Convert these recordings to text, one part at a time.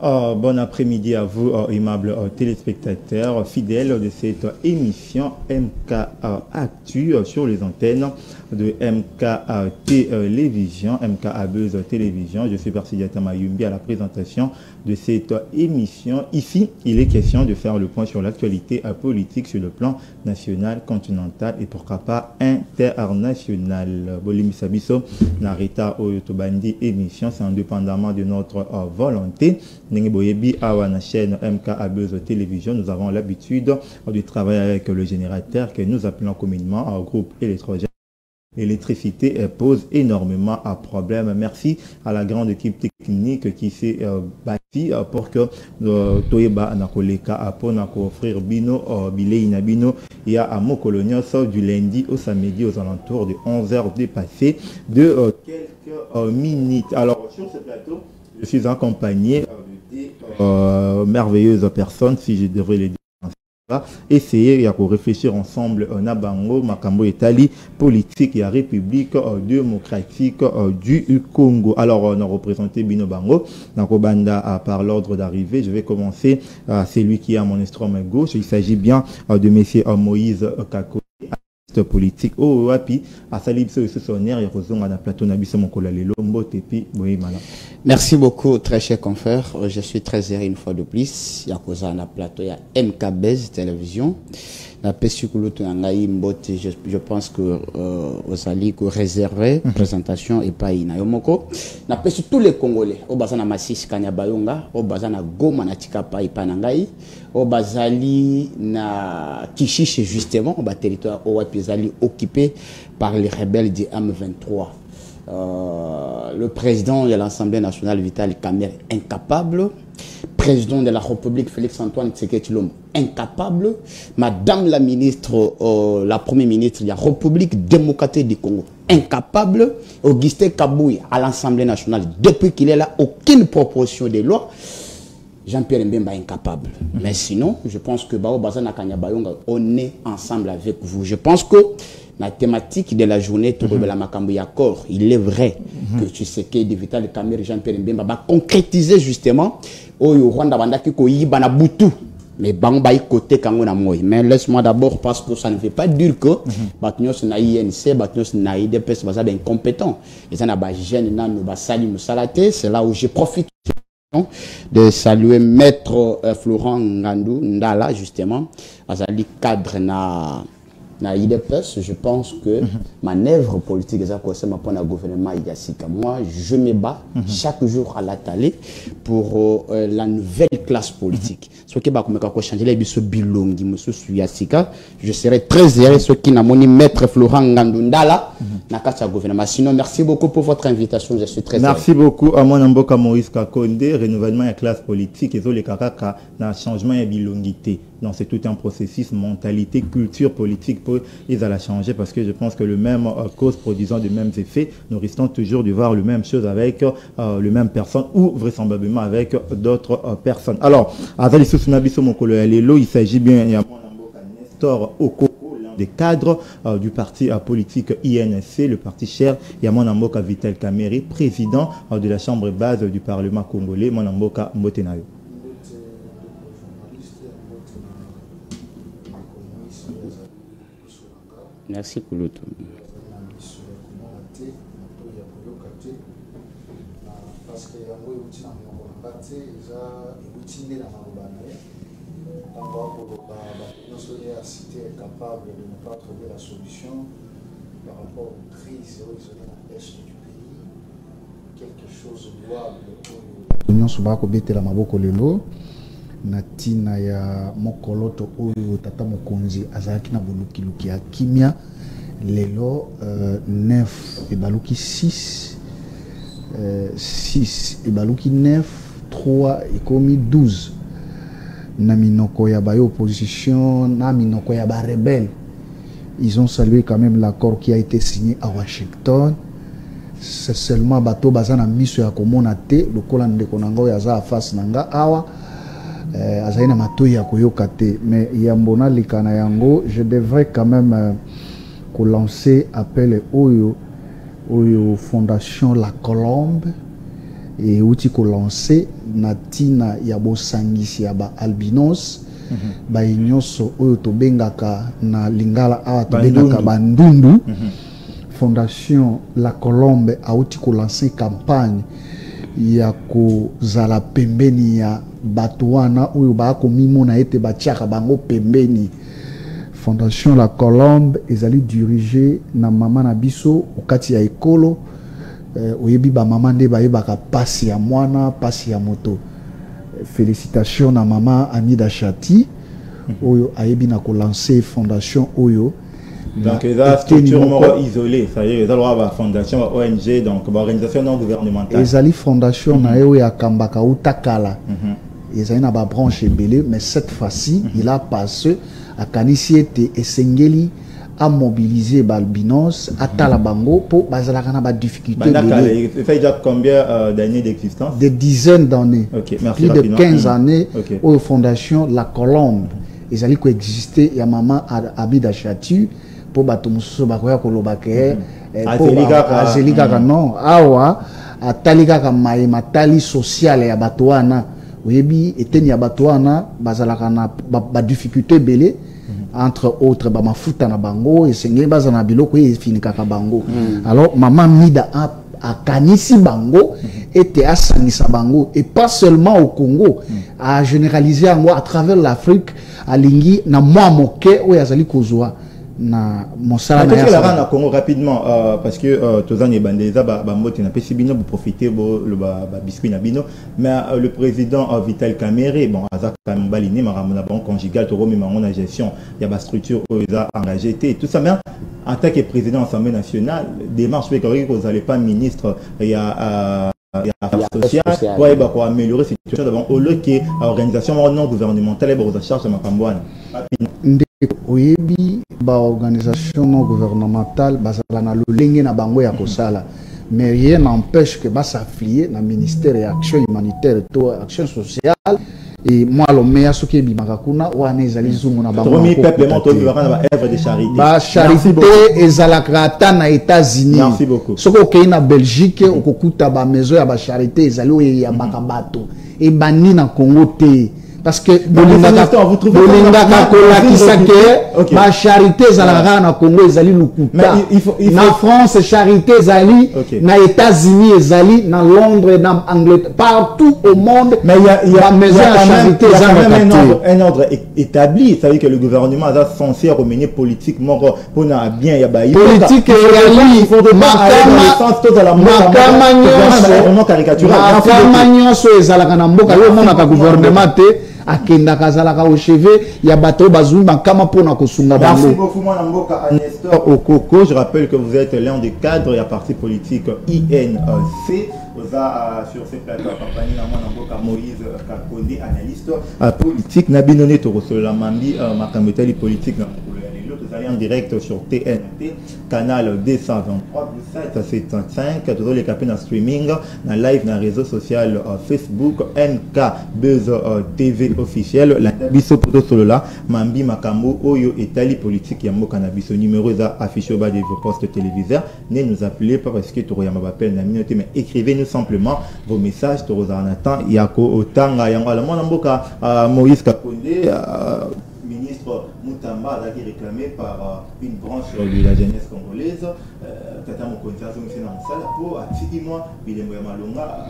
Bon après-midi à vous, aimables téléspectateurs, fidèles de cette émission MK Actu sur les antennes de MK Télévision, MK Buzz Télévision. Je suis Persidiata Mayumbi à la présentation de cette émission. Ici, il est question de faire le point sur l'actualité politique sur le plan national, continental et pourquoi pas international. Bolimi Sabiso, Narita Oyotobandi émission, c'est indépendamment de notre volonté. Boyebi à la chaîne MK Buzz Télévision, nous avons l'habitude de travailler avec le générateur que nous appelons communément un groupe électrogène. L'électricité pose énormément de problèmes. Merci à la grande équipe technique qui s'est bâtie pour que Toyeba Nakoleka pour offrir Bino Bilei Nabino et à Mokolonios du lundi au samedi aux alentours de 11h dépassées de quelques minutes. Alors sur ce plateau, je suis accompagné de merveilleuses personnes, si je devrais les dire. Essayer de réfléchir ensemble à Bango, Makambo Etali, politique et République démocratique du Congo. Alors, on a représenté Bino Bango, Nakobanda par l'ordre d'arrivée. Je vais commencer, c'est lui qui est à mon extrême gauche. Il s'agit bien de monsieur Moïse Kako. Politique oh wapi asali biso sonner yakozonga na plateau na biso mokola lelo mbote pi boyemala. Merci beaucoup très cher confrère, je suis très heureux une fois de plus yakoza na plateau ya MK Buzz Télévision na pesikuloto ngai mbote. Je pense que osali ko réserver présentation et pas ina yomoko na pesu tous les Congolais au bazana Masisi Kanyabayonga au bazana Goma na Tikapa ipana ngai au bazali na Kishiche justement au territoire au Wapizali occupé par les rebelles du M23. Le président de l'Assemblée nationale Vital Kamerhe incapable, président de la République Félix-Antoine Tshisekedi Tshilombo incapable, madame la ministre, la première ministre de la République démocratique du Congo incapable, Augustin Kabouya à l'Assemblée nationale depuis qu'il est là aucune proposition de loi. Jean-Pierre Mbemba incapable. Mais sinon, je pense que Bao Bazana Kanyabayonga, on est ensemble avec vous. Je pense que la thématique de la journée, il est vrai que tu sais que Vital Kamerhe Jean-Pierre Mbemba va concrétiser justement au Rwanda Bandaki Koyibana Boutou. Mais Bangba côté Kangona Moy. Mais laisse-moi d'abord parce que ça ne veut pas dire que Batnyos na INC, Batnyos na IDPS, Baza incompétent. Et ça n'a pas gêné, n'a sali Moussalate. C'est là où je profite de saluer maître Florent Ngandou Ndala justement azali cadre na IDPS. Je pense que manœuvre politique c'est ma point gouvernement Yassika. Moi je me bats chaque jour à la télé pour la nouvelle classe politique. Ce qui va changer les biso bilongi monsieur Yassika, je serai très heureux ce qui n'a moni maître Florent Ngandou Ndala na kati gouvernement. Sinon merci beaucoup pour votre invitation, je suis très heureux. Merci beaucoup à mon amboka Moïse Kakonde, renouvellement de la classe politique et les kakaka na changement de bilongité. Non, c'est tout un processus, mentalité, culture politique pour ils allaient changer parce que je pense que le même cause produisant de mêmes effets, nous restons toujours de voir le même chose avec le même personne ou vraisemblablement avec d'autres personnes. Alors, Azali Susunabiso Mokolo Yalelo, il s'agit bien de Nestor Okoko, l'un des cadres du parti politique INC, le parti cher Yamonamboka Vital Kamerhe, président de la chambre basse du Parlement congolais, Monamboka Mbotenayo. Merci Kouloutou. Parce que la cité est capable de ne pas trouver la solution par rapport aux crises isolées dans l'est du pays. Quelque chose de louable. Natina ya mokoloto oyo tata mokonzi azalaki na bolukiluki ya kimia lelo 9 ebaluki 6 ebaluki 9 3 ekomi 12 na minoko ya ba opposition na minoko ya ba rebelle. Ils ont salué quand même l'accord qui a été signé à Washington. C'est seulement bateau bazana miso ya komona te lokola ndeko nango ya za face nanga awa azaina matoya koyoka te. Mais yambona likana yango, je devrais quand même lancer appel oyo Fondation La Colombe et outi ko lancé na tina ya bosangisi ya ba albinos ba nyonso oyo to bengaka na lingala a to bengaka bandundu. Fondation La Colombe a outi ko lancé campagne ya ko zala pembeni ya batuana oyo ba ko mimona ete ba tiaka bango pembeni. Fondation La Colombe ezali dirigé na mama na biso okati ya ekolo. Oyebi ba mama nde bayebaka pasi ya mwana pasi ya moto. Félicitations na mama Amida Chati oyo ayebi na ko lancer fondation oyo. Donc la structure isolée, ça y est, la fondation ONG, donc organisation non gouvernementale. Ezali fondation na yo ya kambaka utakala. Ezali na ba branche belé, mais cette fois-ci il a passé à kanisi ete esengeli à mobiliser Balbinos, à Talabango pour bazalaka na ba difficulté. Ça fait déjà combien d'années d'existence? Des dizaines d'années. Okay, merci. Plus de 15 années aux fondations La Colombe. Ils allaient coexister ya maman Abida Chatu pour batumuso bakoya kolobake azelika non awa atalika ka matali social ya batoana oyebi eteni ya batoana bazalaka na ba difficulté belé. Entre autres mafuta na bango esengeli baza na biloko efinika ka bango. Alors maman Mida a kanisi bango était asangisa bango et pas seulement au Congo, a généralisé à travers l'Afrique à lingi na moi moke o yazali kozwa na mosala na ya na Congo rapidement parce que tozani bandeza ba moti na pesibino pour profiter le biscuit na bino mais le président Vital Kamerhe bon azak kambalini maramona bon conjugal to romi mangona gestion ya ba structure oza engagé tout ça mais en tant que président de l'Assemblée nationale démarche que vous n'allez pas ministre il y a affaires sociales pour améliorer cette situation d'abord au lieu que l'organisation non gouvernementale est en charge de ma campagne. Oyebi ba organisation non gouvernementale bazala na lolenge na bango ya kosala mais rien n'empêche que ba s'affilier na ministère de action humanitaire et action sociale et moi le meilleur ce qui est bimakakuna wana ezali zungu na bango œuvre de charité ba charité ezalaka na États-Unis. Merci beaucoup. Soko ke na Belgique okokuta ba maison ya ba charité ezali ya makabato e bani na Congo te parce que bolingaka kolakisa ke ba charité ezalaka na Congo ezali lukuta na France charité ezali na États-Unis ezali na Londres na Angleterre partout au monde mais il y a maison de charité un ordre établi, ça veut dire que le gouvernement est censé reméner politiquement pour na bien ya ba politique il faut de makama ezalaka na mboka yo mona ka gouvernement te akenda kazalaka au chevet ya bateau bazumi bakama pona kosunga bango. Merci beaucoup mon mboka Nestor Okoko, je rappelle que vous êtes l'un des cadres et parti politique INC sur ces plateaux accompagné na mon mboka Moïse Kakonde analyste politique na binone to la mambi makamotali politique na vous allez en direct sur TNT, canal 223, 775, tous les capés dans streaming, dans live, dans réseau social Facebook, MK Buzz TV officiel, la biso poto solo là, Mambi Makambo, Oyo et Tali politique, Yambo Cannabis, numéro affiché au bas de vos postes téléviseurs. Ne nous appelez pas parce que Toroyama m'appelle la minute, mais écrivez-nous simplement vos messages, Torozanatan, Yako Otanga, Yango, la Mboka, Moïse Kakonde, ministre Moutamba a été réclamé par une branche de la jeunesse congolaise. Tata Mokonzi a fait dans salle pour attirer-moi Bilembo Malonga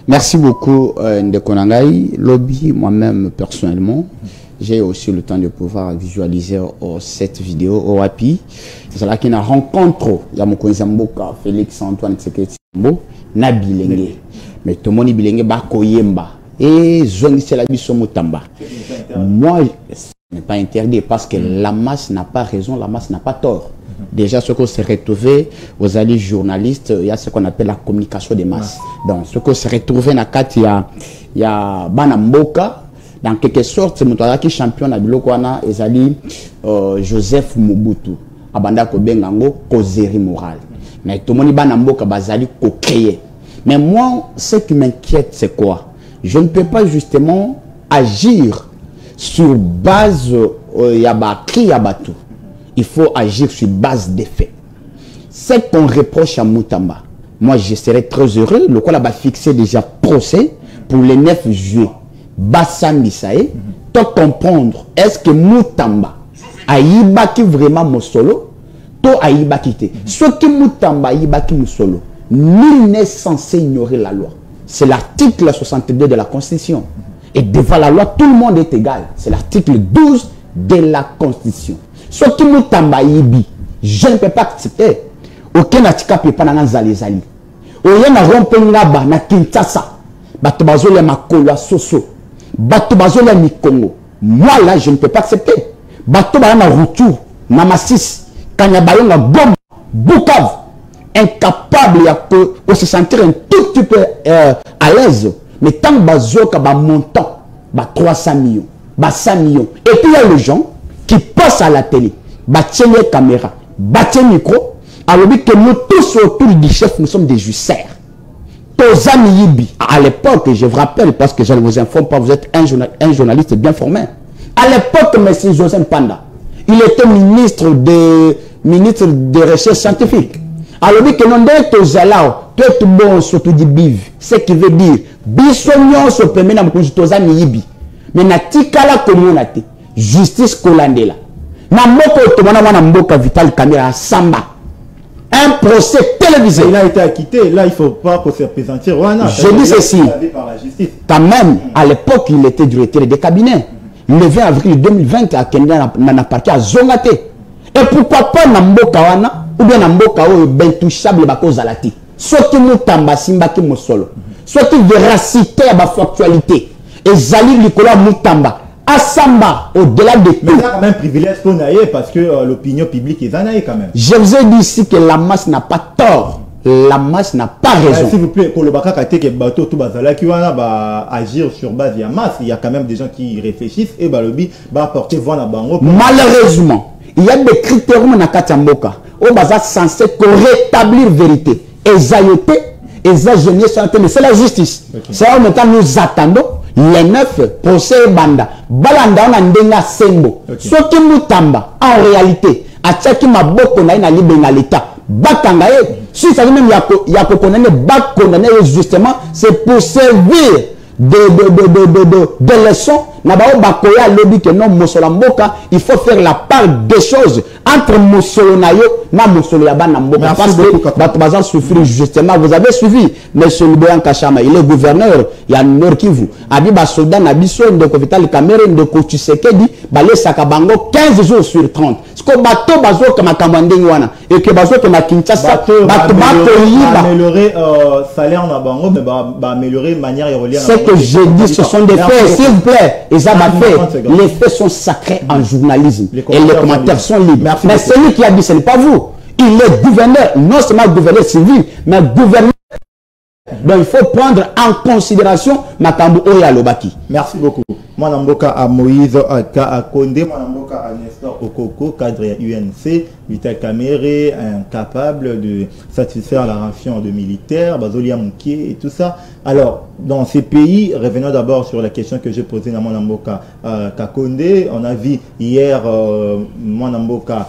Merci beaucoup Ndekonangai. Lobby, moi-même personnellement, j'ai aussi le temps de pouvoir visualiser cette vidéo au RAPI. C'est là qu'il y a une rencontre. Il y a Mokonzi Mboka, Félix Antoine Tshisekedi na Bilenge. Mais tout le monde Bilenge Bakoyemba. Et zone c'est la biso Moutamba. Moi, ce n'est pas interdit parce que la masse n'a pas raison, la masse n'a pas tort. Déjà, ce qu'on s'est retrouvé aux alliés journalistes, il y a ce qu'on appelle la communication des masses. Donc, ce qu'on s'est retrouvé dans le il y a Banamboka, dans quelque sorte, c'est mon qui champion à Bilokwana, et Zali Joseph Mobutu, Abanda Kobengango, Kozeri Moral. Mais tout le monde Banamboka, Bazali, co-créé. Mais moi, ce qui m'inquiète, c'est quoi? Je ne peux pas justement agir sur base il faut agir sur base des faits. Ce qu'on reproche à Moutamba, moi je serais très heureux. Le quoi va fixer déjà procès pour le 9 juillet. Bassam Bissae, tu comprendre, est-ce que Moutamba aïba qui vraiment mon solo, to aïba quitté. Ce qui Moutamba aïba qui mon solo, nul n'est censé ignorer la loi. C'est l'article 62 de la Constitution. Et devant la loi, tout le monde est égal. C'est l'article 12 de la Constitution. Ce qui Moutamba aïbi, je ne peux pas accepter. Aucun atika peut pas n'en zali. Oye na rompe ngaba na Kinshasa, bato bazole makolo soso. Bato bazole mi Congo. Moi là, je ne peux pas accepter. Bato ba na retour, na Massis, Kanyabayo na Goma, Bukavu, incapable de se sentir un tout petit peu à l'aise. Mais tant bazoka ba montant, ba 300 millions, ba 100 millions. Et puis il y a les gens qui passent à la télé, ba tiennent les caméras, ba tiennent micro, alors que nous tous autour du chef, nous sommes des jusseurs. À l'époque, je vous rappelle, parce que je ne vous informe pas, vous êtes un journaliste bien formé. À l'époque, M. Joseph Panda, il était ministre de recherche scientifique. Alors que nous sommes tout bon surtout du biv, ce qui veut dire bisognon se permet na mkonjitoza miyibi. Mais na tikala communauté, justice colandela. Na moko tomana wana mboka Vital Kamerhe Samba. Un procès télévisé. Il a été acquitté. Là, il ne faut pas qu'on se présente. Je dis ceci. Quand même, à l'époque, il était directeur des cabinets. Le 20 avril 2020, à Kenya, n'a parti à Zongate. Et pourquoi pas Namboka wana ou bien Namboka ou Bentouchable Bako Zalati. Ce qui nous tamba simba qui nous solo. Ce qui véracité à la factualité. Et Zali Nicolas Moutamba. Asamba, au-delà de tout. Mais c'est quand même un privilège qu'on a parce que l'opinion publique est en quand même. Je vous ai dit ici que la masse n'a pas tort. La masse n'a pas raison. S'il vous plaît, que bateau tout bazala qui va agir sur base de la masse, il y a quand même des gens qui réfléchissent et balobi va apporter voix à bango. Malheureusement, il y a des critères où na katamboka au bazar censé rétablir vérité. Et zayoté, et zagénier mais c'est la justice. C'est là où maintenant nous attendons les 9 procès banda balanda on a ndenga sembo ce qui Moutamba en réalité a tchaki maboko na ina libenga l'état bakanga si ça même yako condamné bak condamné justement c'est pour servir de leçons na bao bakoya lobby que non mosolo mboka il faut faire la part des choses entre mosolo na yo na mosolo ya bana mboka parce que bato bazan souffrir justement. Vous avez suivi monsieur Liboyan Kachama, il est gouverneur ya Nord Kivu abi ba soldat na biso ndeko Vital Kamerhe ndeko Tshisekedi bale saka bango 15 jours sur 30 parce que bato bazo kama kamandingi wana et que bazo kama Kinshasa bato yiba améliorer salaire na bango mais ba améliorer manière de relire. Ce que je dis ce sont des faits, s'il vous plaît. Et ça va faire. Les faits sont sacrés en journalisme et les commentaires sont libres. Mais celui qui a dit ce n'est pas vous. Il est gouverneur, non seulement gouverneur civil, mais gouverneur. Donc il faut prendre en considération Makambo Oya Lobaki. Merci beaucoup. Moi Namboka à Moïse à Condé, moi Namboka à Nestor Okoko, cadre UNC, Vital Kamerhe, incapable de satisfaire la ration de militaires, Bazolia Moukié et tout ça. Alors, dans ces pays, revenons d'abord sur la question que j'ai posée à Mwanamboka Kakonde. On a vu hier Mwanamboka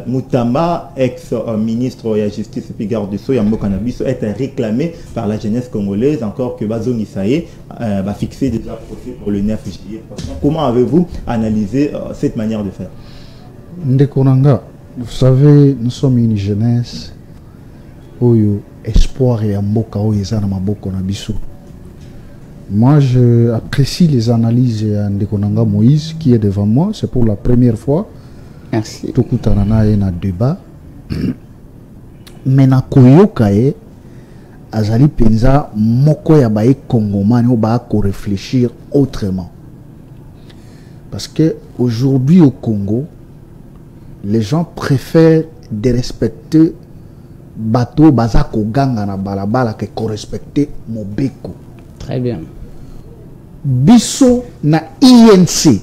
Moutamba, ex-ministre de la Justice et garde de Sceaux, Yamboka Nabiso, est réclamé par la jeunesse congolaise, encore que Bazo Nisae va fixer déjà procès pour le 9 juillet. Comment avez-vous analysé cette manière de faire? Ndekonanga, vous savez, nous sommes une jeunesse où espoir et amboka où ils ont maboko na biso. Moi, je apprécie les analyses de Ndekonanga Moïse qui est devant moi. C'est pour la première fois. Merci. Tout kutanana et na débat. Mais na koyokae azali penza moko ya bae congomani ou ba ko réfléchir autrement. Parce que aujourd'hui au Congo, les gens préfèrent de respecter bateau bazako ganga na balabala que respecter mobeko. Très bien. Biso na INC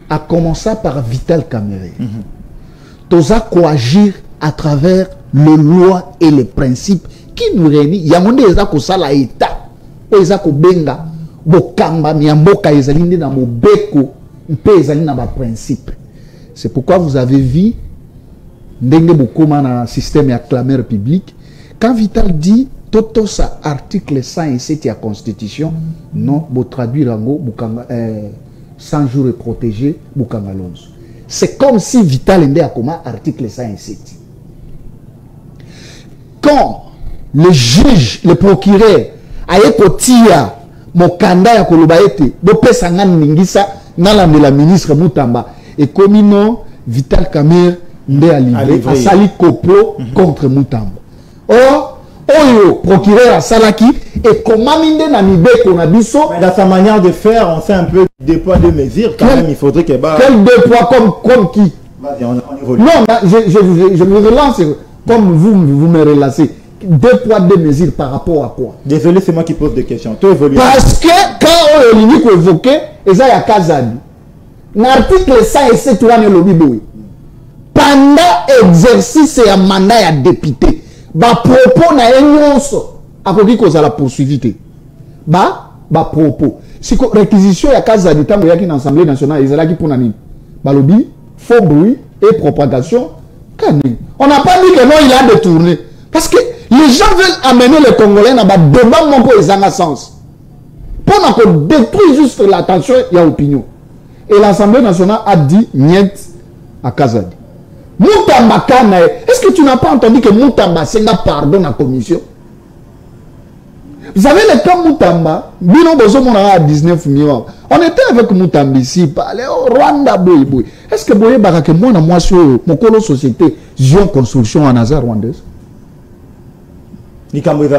a commencé par Vital Kamerhe. Toza ko agir à travers les lois et les principes qui nous réunissent. Yangonde ezako sala état. Ezako benga bokamba miamboka ezali na mobeko mpe ezali na ba principe. C'est pourquoi vous avez vu ndenge bokoma na système ya clameur public quand Vital dit Toto sa article 107 de la Constitution, non, vous traduire en gros, 100 jours et protégé, Boukangalonso. C'est comme si Vital Ndé a comme article 107. Quand le juge, le procureur, a écouté mon candidat à Kolobaete, Bopé Sangan Ningisa, dans la ministre Moutamba, et comme non, Vital Kamer Ndé a livré, a sali Koplo contre Moutamba. Or, Oyo, procureur à Salaki, et comment minde na mibe qu'on a biso. Dans sa manière de faire, on sait un peu des poids, de mesures. Quand même, il faudrait qu'il y ait. Quel deux poids comme qui? Vas-y, on évolue. Non, je me relance comme vous me relacez. Deux poids, deux mesures par rapport à quoi? Désolé, c'est moi qui pose des questions. Tout évolue. Parce que quand on est évoqué, et ça y a Kazadi. L'article 107 le lobby. Pendant exercice et un mandat à député. Ba propos na enyonso akoki kozala poursuivité ba propos si réquisition ya kaza de tango yaki na Assemblée nationale ezalaki pour nani balobi faux bruit et propagation kani on n'a pas dit que non il a détourné parce que les gens veulent amener les Congolais na ba débat mon ko ezanga sens pour qu'on détruire juste l'attention et l'opinion et l'Assemblée nationale a dit niet à Kazadi. Moutamba Kanae, est-ce que tu n'as pas entendu que Moutamba Senga pardon à la commission? Vous savez, le cas Moutamba, Bino Bozo Monara à 19 millions. On était avec Moutamba ici, parler au Rwanda Boy Boy. Est-ce que Boye Barake, moi sur mon colo société, Zion Construction en Azar rwandaise? Mais qui nous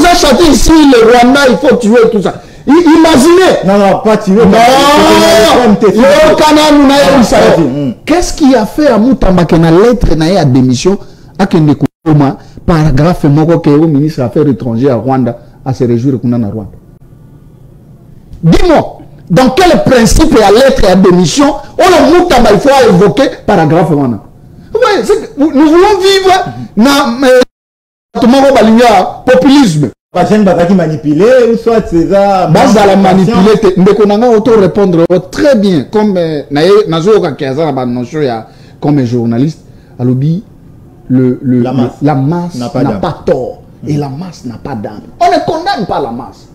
a chanté ici, le Rwanda, il faut tuer tout ça? Imaginez. Non, pas tuer. Non, qu'est-ce qui a fait à Moutamba que la lettre n'a démission à Kende Kouma, paragraphe moko que le ministre des Affaires étrangères à Rwanda à se réjouir qu'on a Rwanda? Dis-moi, dans quel principe la lettre à démission, on Moutamba il faut évoquer paragraphe Rwanda? Nous voulons vivre dans populisme. La chaîne qui manipulé ou soit c'est ça. Base à la manipuler, mais qu'on a auto répondre très bien comme Nazo Kakiaza comme journaliste. Alors la masse n'a pas tort et la masse n'a pas d'âme. On ne condamne pas la masse,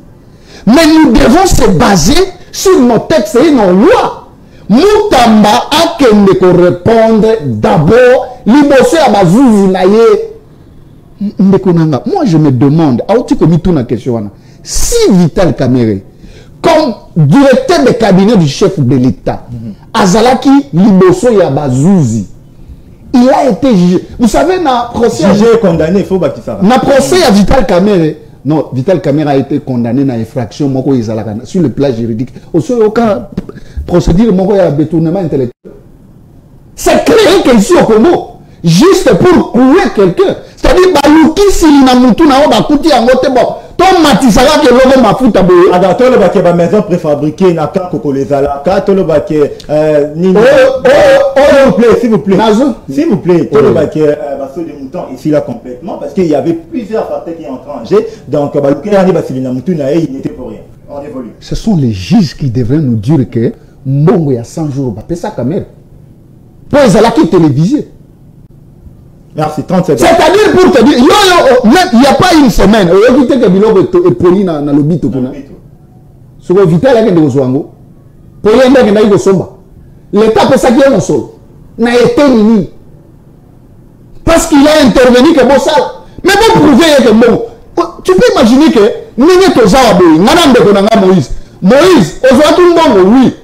mais nous devons se baser sur nos textes et nos lois. Moutamba a que répondre d'abord l'ibosé à Bazouzi naye. Moi je me demande, si Vital Kamerhe, comme directeur de cabinet du chef de l'État, Azalaki Liboso Yabazouzi, il a été jugé. Vous savez, na procès condamné, il faut bâtir ça. Na procès à Vital Kamerhe, non, Vital Kamerhe a été condamné dans infraction sur le plan juridique. Aussi, aucun procédure de détournement intellectuel. C'est créé qu'ici au Congo, juste pour couler quelqu'un. C'est-à-dire, Baluki, s'il n'a moutou, n'a pas coûté en moté, bon. Ton matisara que l'homme m'a foutu à boye. Alors, toi, le baquet, ma maison préfabriquée, n'a qu'un coco les alaka, toi, le baquet, s'il vous plaît, s'il vous plaît. S'il vous plaît, toi, le baquet, basso de mouton, ici, là, complètement, parce qu'il y avait plusieurs parties qui entraient en jeu. Donc, Baluki, s'il n'a moutou, il n'était pour rien. On évolue. Ce sont les juges qui devraient nous dire que, Mbongo, il y a 100 jours, bah, ça, caméra. Pour les alaki télévisés. Merci, 30 secondes. C'est-à-dire pour te dire, il n'y a pas une semaine, il y a que Biloko est poli dans le bito. Ce que Vital a été au Zouango, pour y aller dans le Somba. L'État peut s'acquérir au sol. N'a été ni. Parce qu'il a intervenu que bon ça. Mais bon prouver que bon. Tu peux imaginer que nous sommes tous Zawaboui, Madame de Konanga Moïse. Moïse, au Zouatumbo, oui.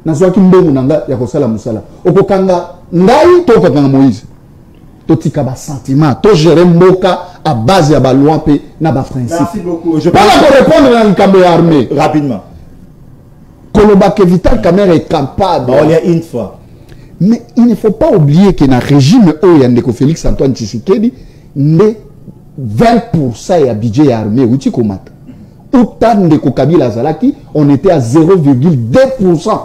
Nazwaki Mbongo Nanga, Yakosala Moussala. Okokanga, Ngai, Tokanga Moïse. Totika ba sentiment, to gérer Moka à base de la loi et na ba principe. Merci beaucoup. Je peux répondre dans le camp armé. Rapidement. Koloba que Vital Kamerhe est capable. On y a une fois. Mais il ne faut pas oublier que dans le régime où Yandeko Félix Antoine Tshisekedi, 20% ya budget armé ou Tikomata. Autant de Kabila Zalaki, on était à 0,2%.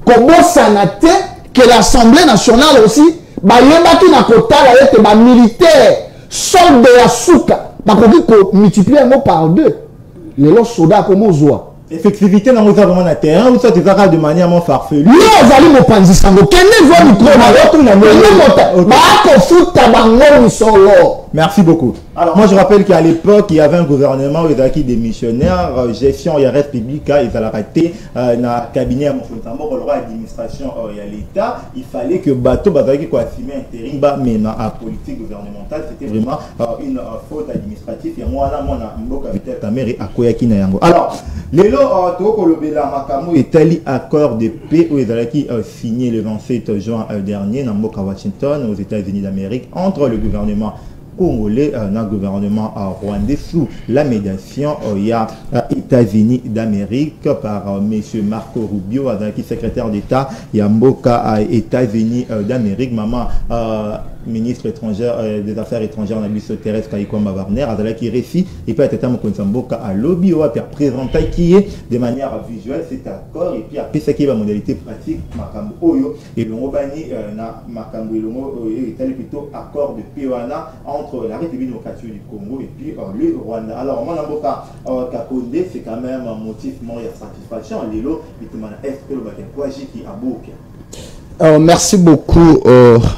Comment ça n'a été que l'Assemblée nationale aussi bayebaki na kotala ete ba militaire solde ya suka bakoki ko multiplier ngo par deux lelo soda comme ozwa Effectivité dans nos vraiment na terrain ou ça tu vas de manière farfelue. Non, Zali Mopanzi Sango. Quel est votre micro? Merci beaucoup. Alors moi je rappelle qu'à l'époque il y avait un gouvernement où il y avait des missionnaires, gestion et reste public, ils allaient rater dans le cabinet à Mofontambo, l'administration et à l'État. Il fallait que bateau qui quoi assumer intérim mais dans la politique gouvernementale c'était vraiment une faute administrative et moi là mon mboka vite ta mère à Koyaki na yango. Alors lelo toko lobela makamu etali accord de paix où ils allaient signé le 27 juin dernier dans mboka Washington aux États-Unis d'Amérique entre le gouvernement congolais et le gouvernement rwandais sous la médiation il y a États-Unis d'Amérique par M. Marco Rubio, secrétaire d'État Yamboka États-Unis d'Amérique, maman ministre étrangère des Affaires étrangères en Abysso Thérèse Kaikwamba Warner, qui récit et peut être Mokonsamboka à lobby ou à présenter qui est de manière visuelle cet accord et puis après ce qui est la modalité pratique Makambo Oyo et le Robani na Makambo est plutôt accord de Piwana entre la République démocratique du Congo et puis le Rwanda. Alors Manamboka Kakonde c'est quand même un motif mort et satisfaction Lilo et tout est que le Bakwaji qui a beaucoup. Merci beaucoup,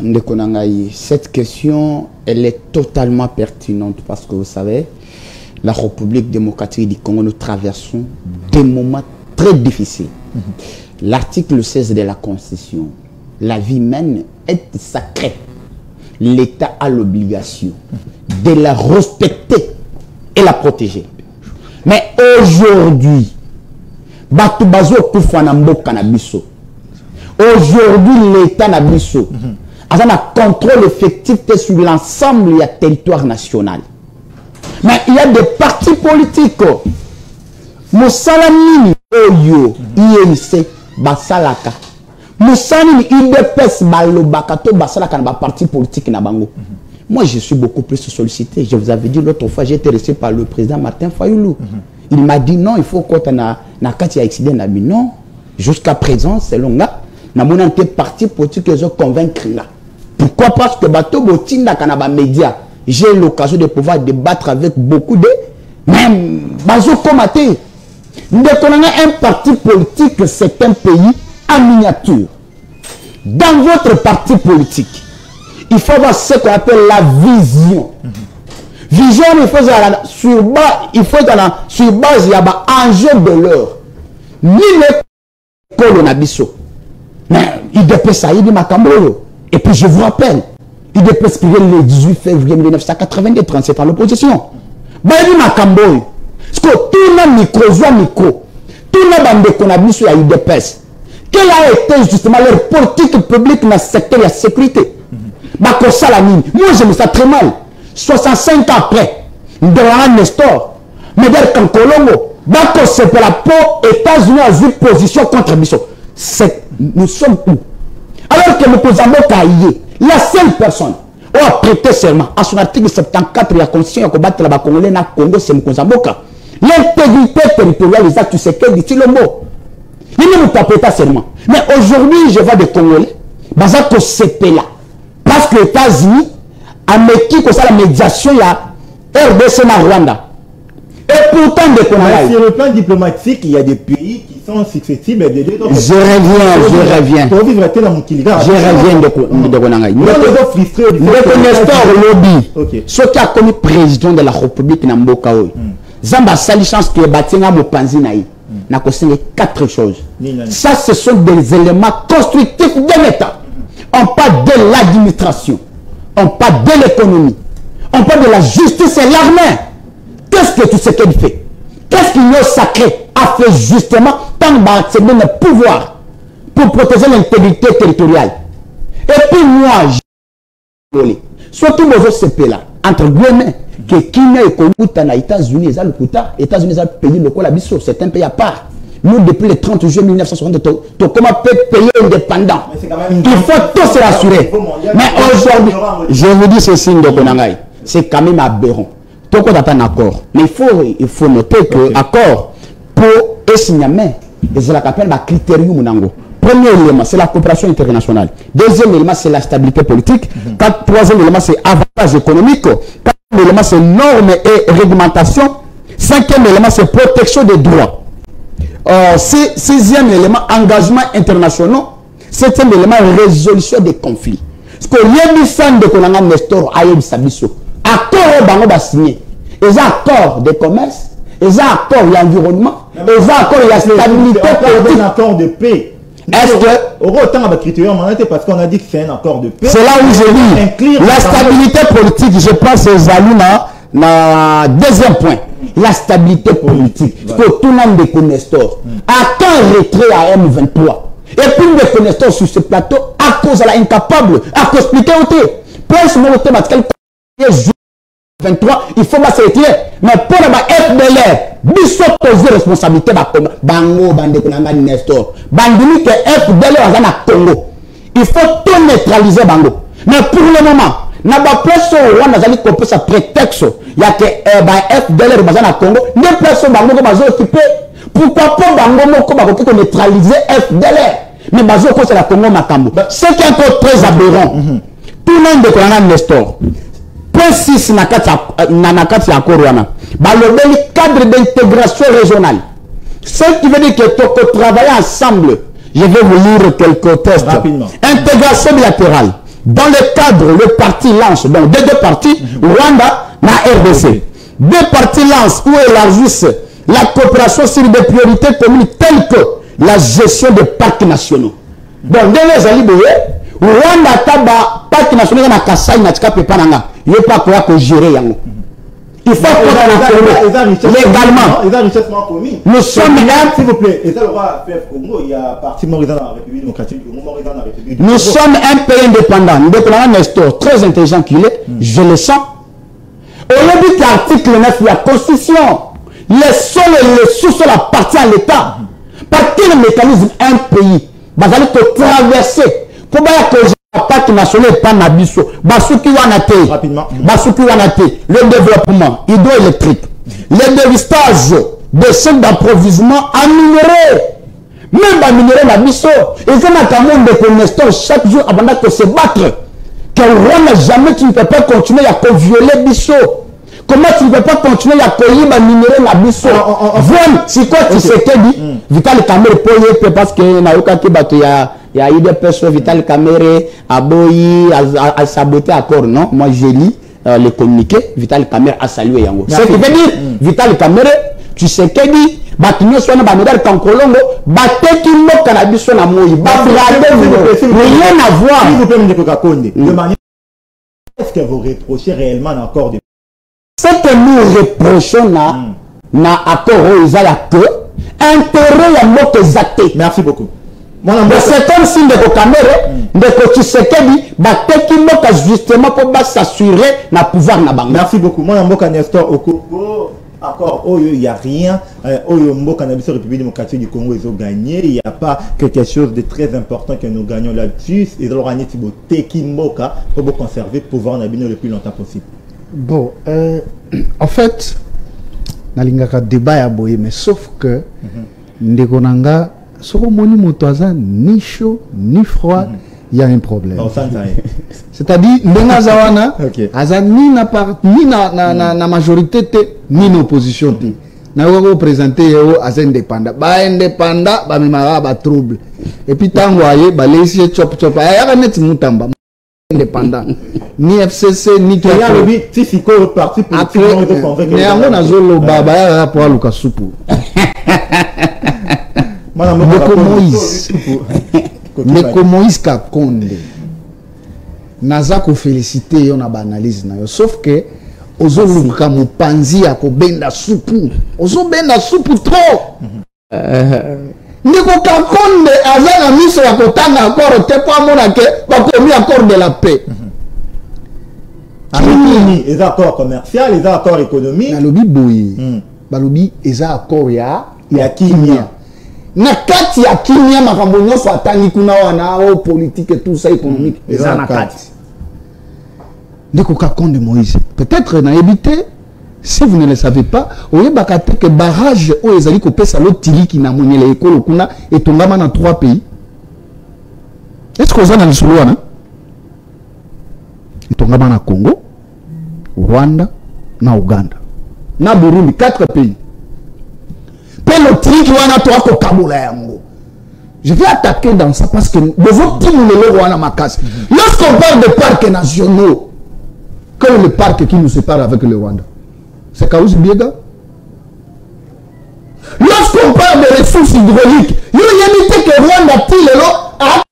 Ndekonangaï. Cette question, elle est totalement pertinente parce que vous savez, la République démocratique du Congo, nous traversons des moments très difficiles. L'article 16 de la Constitution, la vie humaine est sacrée. L'État a l'obligation de la respecter et la protéger. Mais aujourd'hui, aujourd'hui, l'État n'a biso. A un contrôle effectif sur l'ensemble du territoire national. Mais il y a des partis politiques. Moussalamini, Oyo, INC, Basalaka. Moussalamini, IDPS, Balobakato, Basalaka, n'a parti politique na bango. Moi, je suis beaucoup plus sollicité. Je vous avais dit l'autre fois, j'ai été reçu par le président Martin Fayoulou. Il m'a dit non, il faut qu'on a quand il y a accident, non. Jusqu'à présent, c'est long là. Nous avons des partis politiques qui ont convaincre là. Pourquoi? Parce que bateau botin dans les médias, j'ai l'occasion de pouvoir débattre avec beaucoup de même bazo commater. Nous avons un parti politique, c'est un pays en miniature. Dans votre parti politique, il faut avoir ce qu'on appelle la vision. Vision, il faut sur base, il y a un enjeu de l'heure. Ni le colonabiso. Mais il dépasse ça, il dit Makambo. Et puis je vous rappelle, il dépasse le 18 février 1982, 37 ans à l'opposition. Il dit Makambo. Parce que tout le micro, tout le bande qu'on a mis sur la UDPS, quelle a été justement leur politique publique dans le secteur de la sécurité? Moi je me sens très mal. 65 ans après, devant Nestor, Medel Kankolongo, Bako c'est pour la peau, États-Unis ont vu position contre Bissot. Nous sommes où? Alors que nous posons la seule personne qui a prêté serment à son article 74 de la Constitution de combattre la Congolais na Congo, c'est Mkonzamboka. L'intégrité territoriale, les actes, c'est que dit le mot. Il ne nous pas prêté serment. Mais aujourd'hui, je vois des Congolais, Bazako CP là. Parce que les États-Unis, Amérique, comme ça, la médiation, il y a RDC na Rwanda. Et pourtant, sur le plan diplomatique, il y a des pays qui sont successibles et des deux. Je reviens. De Konangaï. Lobby. Ce qui a commis président de la République Namboka, Zamba Sali chance que Batinga Mopanzi Naï. N'a consigné 4 choses. Ça, ce sont des éléments constructifs de l'État. On parle de l'administration. On parle de l'économie. On parle de la justice et l'armée. Qu'est-ce que tu sais qu'elle fait? Qu'est-ce qu'il y a sacré a fait justement tant d'accéder le pouvoir pour protéger l'intégrité territoriale? Et puis moi, surtout aux CP là, entre guillemets, que Kenya et Congo, les États-Unis, les États-Unis ont payé le Colabiso, c'est un pays à part. Nous, depuis le 30 juillet 1960, comment peut payer indépendant? Il faut tout se rassurer. Mais aujourd'hui, je vous dis ceci, Ndokonangaï, c'est quand même aberrant. Tout le monde a un accord. Mais il faut noter que l'accord pour Esigname, c'est la capelle de critérium Munango. Premier élément, c'est la coopération internationale. Deuxième élément, c'est la stabilité politique. Troisième élément, c'est avantage économique. Quatrième élément, c'est normes et réglementation. Cinquième élément, c'est protection des droits. Sixième élément, engagement international. Septième élément, résolution des conflits. Parce que l'Yébisan de Konanga Nestor Ayeb Sabiso, accord bango ba signé. Les accords de commerce, les accords de l'environnement, les accords de la stabilité politique. Un accord de paix. Est-ce que autant avec critère parce qu'on a dit que c'est un accord de paix. c'est là où je dis la stabilité politique, je pense aux alumna na deuxième point. La stabilité politique. Parce que tout le monde déconne Nestor. À quand retrait à M23? Et puis nous connaissons sur ce plateau à cause de l'incapable, à cause de l'expliquer. Plus nous sommes à 23, il faut pas se retirer. Mais pour la FDLR, il faut poser responsabilité bango bande konanga Nestor. Bandini que FDLR a Congo. Il faut tout neutraliser bango. Mais pour le moment, n'a pas place où on a zali compris sa prétexte. Il y a que FDLR bazana Congo, ne place bango ko bazo occupé. Pourquoi pas bango moko ba neutraliser FDLR? Mais bazo ko c'est la Congo makambo. C'est qui est encore très aberrant. Tout le monde konanga Nestor. Point 6 nakati ya Korwana. Le cadre d'intégration régionale. Ce qui veut dire que tu peux travailler ensemble. Je vais vous lire quelques tests. Rapidement. Intégration bilatérale. Dans le cadre, le parti lance, donc deux partis, Rwanda et RDC. Deux partis lancent ou élargissent la coopération sur des priorités communes telles que la gestion des parcs nationaux. Donc, dans les alliés, Rwanda taba parc national na Kasai na tika pepananga. Il n'y a pas quoi que gérer yango. Il faut qu'on légalement. Nous sommes s'il vous plaît, il y a parti dans la République démocratique du Congo, dans la République. Nous sommes un pays indépendant. Nous dépendons Nestor, très intelligent qu'il est, je le sens. Au lieu de l'article 9 de la Constitution, les sols et les sous-sols appartiennent à l'État. Par quel mécanisme un pays va traverser pour que parc national pas nabiso basuki wanate basuki wanate le développement hydroélectrique les dévistages des chaînes d'approvisionnement en minerais même en minerais nabiso et ça n'a qu'à monde de Nestor chaque jour avant de se battre que Rwanda jamais tu ne peux pas continuer à violer biso. Comment tu ne peux pas continuer à coller ma minerai la biso? Voilà, c'est quoi tu sais que dit Vital Kamere pour parce que na yoka ki bato il y a eu des personnes Vital Kamere a boyi a saboté accord non. Moi j'ai lu les communiqués. Vital Kamere a salué yango. Ce qui veut dire Vital Kamere tu sais que dit batunyo sona ba medal kankolongo bateki moka na biso na moyi ba rien à voir. S'il vous plaît Ndeko Kakonde, de manière est-ce que vous reprochez réellement l'accord de ce que nous reprochons na accord que intérêt ya moto exacté. Merci beaucoup. C'est comme si Ndeko Kamere, Ndeko Tshisekedi, bateki moka justement pour s'assurer na pouvoir na bango. Merci beaucoup. Moi Mboka Nestor Okoko accord il n'y a rien. Oyo Mboka na biso République démocratique du Congo ils ont gagné. Il n'y a pas quelque chose de très important que nous gagnons là-dessus. Et alors Agnès Thibault Teki Mboka pour conserver le pouvoir na bino le plus longtemps possible. Bon, en fait, nalingaka débat ya boye, mais sauf que ndeko nanga soko moni moto aza ni chaud ni froid, il y a un problème. C'est-à-dire ndenga zawana aza ni na majorité te ni na opposition te. Na ko représenter yo aza indépendant. Ba indépendant ba memara ba trouble. Et puis tango aye ba laisser chop chop aya net mutamba. Indépendant ni FCC ni qui a le si c'est quoi parti politique mais on a zolo baba pour Luka Supu Ndeko Moïse Kakonde naza ko féliciter yo na ba analyse na yo sauf que ozoluka mopanzi ya ko benda supu ozo benda supu trop Ndeko Kakonde aza na miso ya kotanga accord te po amona ke bakomi accord de la paix. Les accords commerciaux, les accords économiques. Na lobi boyi. Balobi eza accord ya kimia. Na kati ya kimia makambo nyonso atani kuna wana o politique et tout ça économique eza na kati. Ndeko Kakonde Moïse. Peut-être na éviter. Si vous ne le savez pas, vous voyez que barrage où les alliés copés à l'autre tili qui n'a monié les écoles et tombé dans 3 pays. Est-ce que vous avez dans le solo hein? Et tombé dans Congo, Rwanda, na Ouganda, na Burundi, 4 pays. Pelotrik wana toi ko kabola yango. Je vais attaquer dans ça parce que besoin tout le wana makasi. Lorsqu'on parle de parcs nationaux, quel est le parc qui nous sépare avec le Rwanda? C'est Kaouzi Biega. Lorsqu'on parle de ressources hydrauliques, il y a une que Rwanda tile a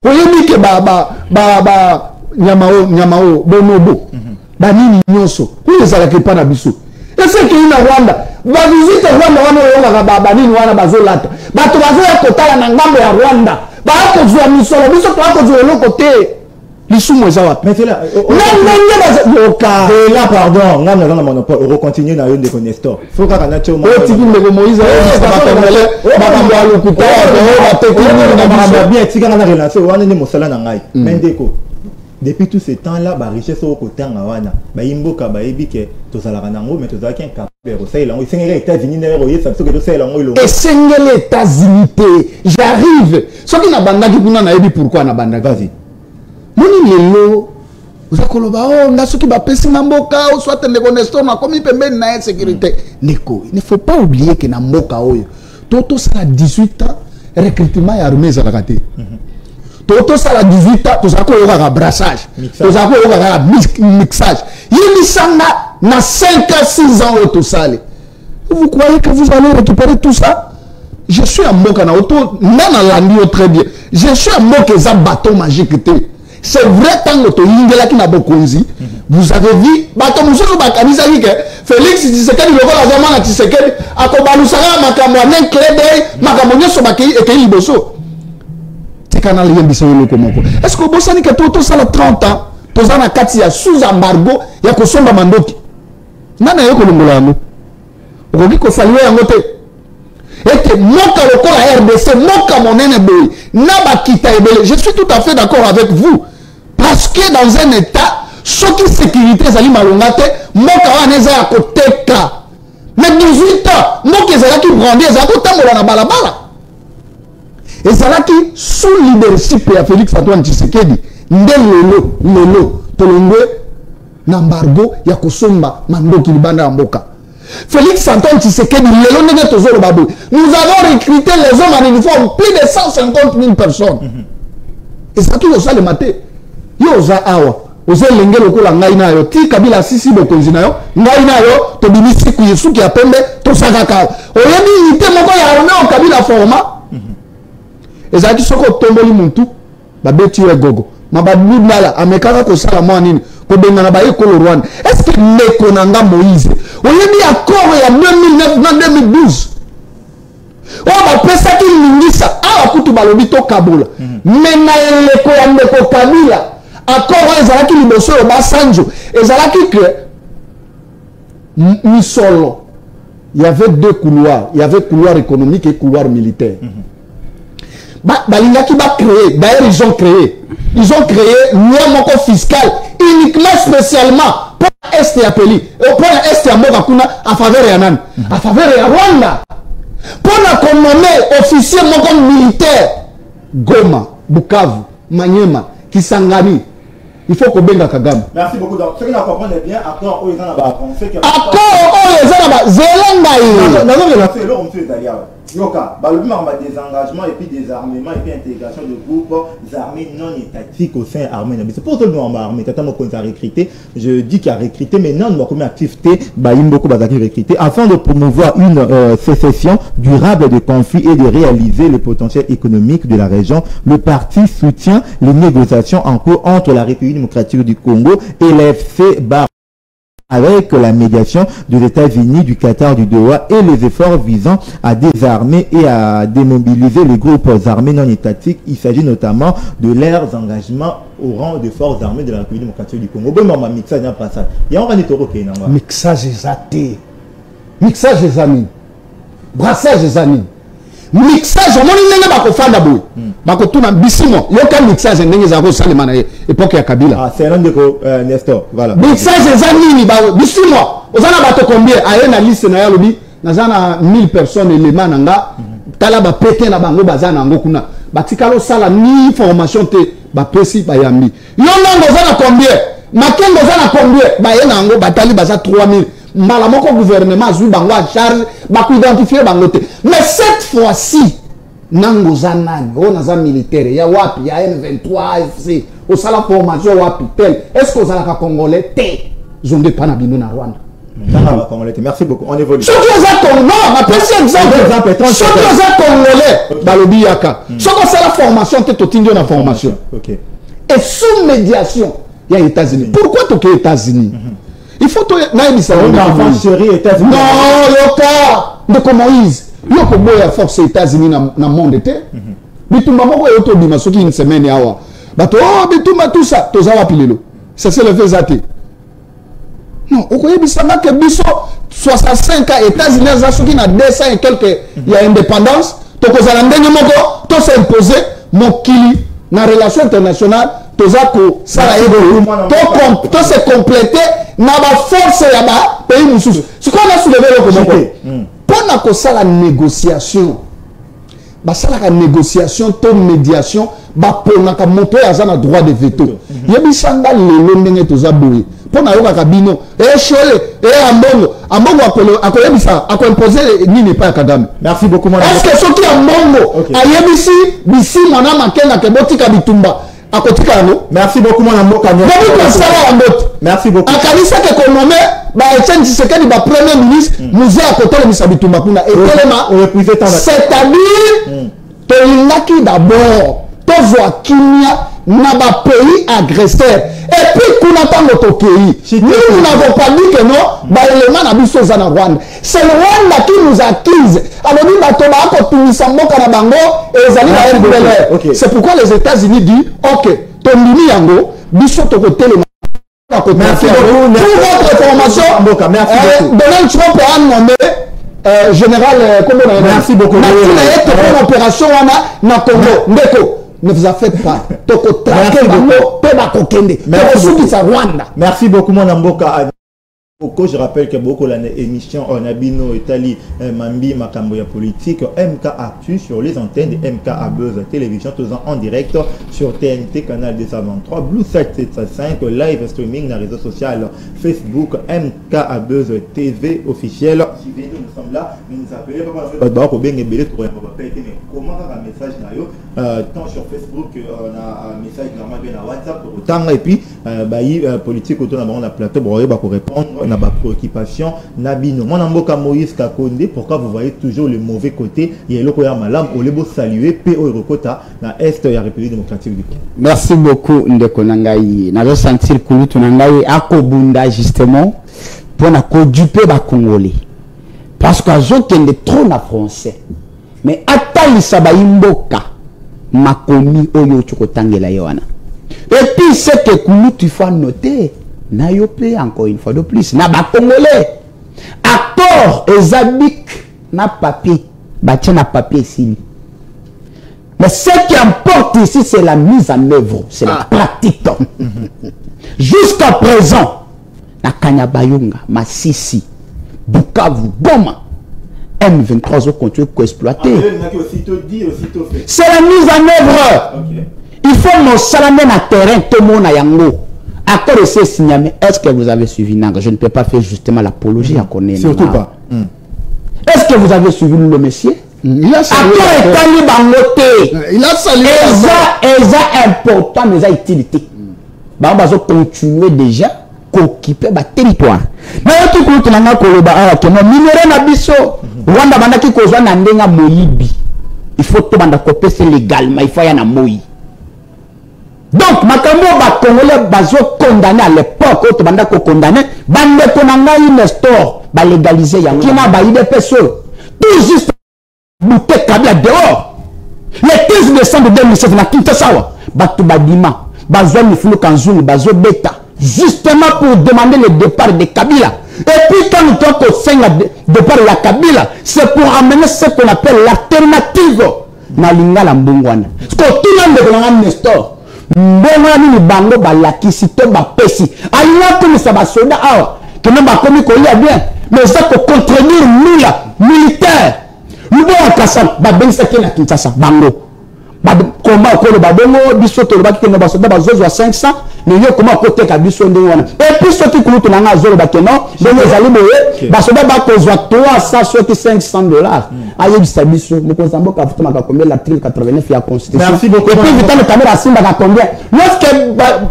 oyebi ke nyamao bonobo banini nyonso oyo ezalaka epa na biso esekei na Rwanda bavisite Rwanda wana oyongaka banini wana bazolata bato bazoya kotala na ngambo ya Rwanda bakozwa misolo biso toakozwa eloko te lisumu eza wapi mais c'est là là pardon ngam na monopole on continue na yonde ko Nestor faut ka na choma o tiki ndeko Moïse bakambo ya lokuta ba bien tika na relation wana ni mosala na ngai mendeko depuis tout ce temps là ba richesse au kotanga wana ba imboka ba ebike tozalaka nango mais tozalaki incapable ça il sengeli États-Unis na roye ça que to ça ngo ilo sengeli États-Unis j'arrive soki na bandaki kuna na yebi pourquoi na bandaki vas-y moni lelo uzakoloba oh ngasuki ba pesi na mboka ou soit ndeko Nestor na komi pembeni na sécurité neko il ne faut pas oublier que na mboka oyo toto sala 18 ans recrutement ya armée za la té toto sala 18 ans tozako yoka brassage tozako yoka mixage yini sanga na 5 à 6 ans auto sale vous croyez que vous allez récupérer tout ça? Je suis à mboka na auto nana landi très bien je suis à mboka za bateau magique té. C'est vrai tant que tu na bokonzi vous avez vu bato mususu bakanisa que Félix Tshisekedi lokola zama na Tshisekedi akobalusaka makambo na clé d'œil makambo nyoso bakei ekei liboso tekana liyembisa loko moko est-ce que bosani que toto sala 30 ans tozana kati ya sous embargo ya kosomba mandoki nana yeko longola yango okoki kosaluer yango te et que moka lokola RDC moka monene boy na bakita ebele je suis tout à fait d'accord avec vous parce que dans un état soki sécurité ezali malonga te moka wana eza ya koteka mais 18 ans moka ezalaki brandi ezalaki kotambola na balabala ezalaki sous leadership ya Félix Antoine Tshisekedi nde lelo tolongwe na embargo ya kosomba mandoki libanda ya mboka Félix Antoine Tshisekedi lelo ndenge tozolo baboy nous avons recruté les hommes en uniforme plus de 150 000 personnes et ça tout ça le matin yo oza awa oza lenge lokola ngai na yo ti Kabila sisi bokonzi na yo ngai na yo to bimisi ku yesuki ya pembe to sakaka oyebi ite moko ya arme o Kabila forma ezaki soko tomboli muntu babeti yo gogo mabadu nala amekaka ko sala mwa nini ko bengana ba ekolo Rwanda est-ce que meko nanga Moïse oyebi accord ya 2009 na 2012 o ba pesa ki lingisa awa kutu balobi to kabola mais na eleko ya ndeko Kabila accord ezalaki liboso yo basanjo ezalaki que misolo il y avait deux couloirs il y avait couloir économique et couloir militaire balingaki ba créer d'ailleurs ils ont créé loi moko fiscale uniquement spécialement pour est ya peli pour est ya mboka kuna a faveur ya nani a faveur ya Rwanda pour na nommer officier moko militaire Goma Bukavu Manyema Kisangani il faut que benga Kagame. Merci beaucoup. Donc, ce que nous comprenons bien, accord où ils ont pensé que accord où ils ont zelanga non non c'est là on fait d'ailleurs yoka balobi ma désengagement et puis désarmement et puis intégration de groupes armés non étatiques au sein armée c'est pour tout le monde armée tata mo konza recruter je dis qu'il a recruté mais non comme activité ba beaucoup bazaki recruter afin de promouvoir une sécession durable de conflits et de réaliser le potentiel économique de la région. Le parti soutient les négociations en cours entre la République démocratique du Congo et l'FC Bar avec la médiation des États-Unis, du Qatar, du Doha et les efforts visant à désarmer et à démobiliser les groupes armés non étatiques. Il s'agit notamment de leurs engagements au rang des forces armées de la République démocratique du Congo. Bon, maman, mixage n'a pas ça. Il y a un mixage exacté. Mixage des amis. Brassage des amis. Mixage, on n'est pas fait d'abord. Bakotuna bisimo, yoka mixage ndenge za ko salema na époque ya Kabila. Ah, c'est un de Nestor, voilà. Mixage des amis ba bisimo. Ozana bato combien aye na liste na ya lobi, nazana 1000 personnes éléments nanga. Tala ba pété na bango bazana ngo kuna. Batikalo sala ni formation te ba pesi ba yambi. Yo nango ozana combien? Makengo ozana combien? Ba ye nango batali baza 3000. Malamoko gouvernement a bango à charge, baku identifier bangote. Mais cette fois-ci, nango zanani, on a un militaire, il y a wapi, il y a M23, AFC, au sala formation wapi tel. Est-ce que vous avez un Congolais té? Zonde panabino na Rwanda. Merci beaucoup. On évolue. Ce qui est Congolais, ma petit exemple. Ce qui est Congolais, balobi yaka. Ce qui est la formation, tu es na formation. Ok. Et sous médiation, il y a les États-Unis. Pourquoi tu es aux États-Unis? Il faut que États-Unis. Non, yoka de Moïse. Yoko boya force États-Unis na monde te. Bitumba moko yoto bima soki une semaine yawa. Bato oh bitumba tout ça, toza wapilelo. Ça c'est le fait zate. Non, okoye bisanga ke biso 65 ans États-Unis za soki na 200 et quelques il y a indépendance, to kozala ndenge moko to s'imposer mokili na relation internationale. Tozako sala ego to se compléter na ba force ya ba pays mususu. Ce qu'on a soulevé le comment pour na sala négociation ba sala ka négociation to médiation ba pona ka moto ya za na droit de veto. Yebisanga lelo ndenge tozaboye pour na yoka kabino chole ambongo akoyebisa akoimposer nini pa Kagame. Merci beaucoup mon. Est-ce que soki ambongo ayebisi bisi mwana makenga ke botika bitumba. Merci beaucoup mon amour. Merci beaucoup. Akanisa ke konome ba Etienne Tshisekedi ba premier ministre musée à côté de Misabitumba kuna etelema. C'est-à-dire to d'abord to voit Kenya na ba pays agresseur et puis kuna tango to pays. Nous n'avons pas dit que non ba élément na biso za na Rwanda. C'est le Rwanda qui nous accuse. Alors nous ba to ba ko tumisa mboka na bango et ezali na RDL. C'est pourquoi les États-Unis disent OK, to ndimi yango biso to ko telema. Merci beaucoup. Pour votre information, Donald Trump a nommé général merci beaucoup. Une opération na Congo. Ndeko, ne vous en faites pas. Merci beaucoup mon amboka. Je rappelle que beaucoup l'émission Nabino Italie Mambi Makamboya politique MK Actu sur les antennes de MK Buzz Télévision tous en direct sur TNT canal 223 Blue 775 live streaming dans les réseaux sociaux Facebook MK Buzz TV officiel. Nous sommes là, nous appelez comment un message tant sur Facebook on a un message normal bien à WhatsApp autant et puis politique autour de la plateau pour répondre na ba préoccupation nabino mon amboka Moïse Kakonde. Pourquoi vous voyez toujours le mauvais côté et le koya malam au lebo saluer PO Rokota na est ya République démocratique du Congo. Merci beaucoup ndeko nangai na sentir kulutu nangai akobunda justement pour na ko duper ba congolais parce que azokende trop na français mais atalisa ba imboka makomi oyo chokotangela yoana et puis c'est que kulutu il faut noter na yopé encore une fois de plus na ba congolais accord ezabik na papier batia na papier ici mais ce qui importe ici c'est la mise en œuvre, c'est la pratique. Jusqu'à présent na Kanyabayonga, Masisi, Bukavu, Goma, M23 ont continué à exploiter. C'est la mise en œuvre. Il faut nos salamés na terrain tout le monde à Yango. Accord de signé, mais est-ce que vous avez suivi Nanga? Je ne peux pas faire justement l'apologie à connaître. Surtout pas. Est-ce que vous avez suivi le monsieur? Il a salué. Il a salué. C'est important, mais ça utilité. Bah, on va continuer déjà occuper le territoire. Mais tout le monde a koloba que non minéraux na biso. Rwanda banda ki kozwa na ndenga moyibi. Il faut tout banda copier légalement. Il faut y en a moyi. Donc, ma makambo ba congolais bazo condamné à l'époque auto banda ko condamné bande ko nanga Nestor ba légaliser yango kina ba IDPS tout juste bouté Kabila dehors le 15 décembre 2007 na Kinshasa batu badima bazo mifulu kanzungu bazo beta justement pour demander le départ de Kabila. Et puis quand nous avons le départ de la Kabila, c'est pour amener ce qu'on appelle l'alternative na lingala mbongwana. Parce que tout le monde est Nestor. Mbongwana ni bango balakisi to bapesi. Aïna tout ça ba soda awa. Que nous ba komi ko ya bien. Mais ça pour contredire nous là militaire. Nous bon kasa ba bensa ki na Kinshasa bango. Comment ko le babongo biso to ba ki na ba soda ba zozo 500. Mais comment côté kabiso ndwana et puis ceux qui coûtent nanga zolo bakeno les ali boye ba soda ba kozwa 300 sur $500 ayebi sabiso le kozambo ka futa maka combien l'article 89 ya constitution. Merci beaucoup. Et puis vitant le caméra simba ka combien lorsque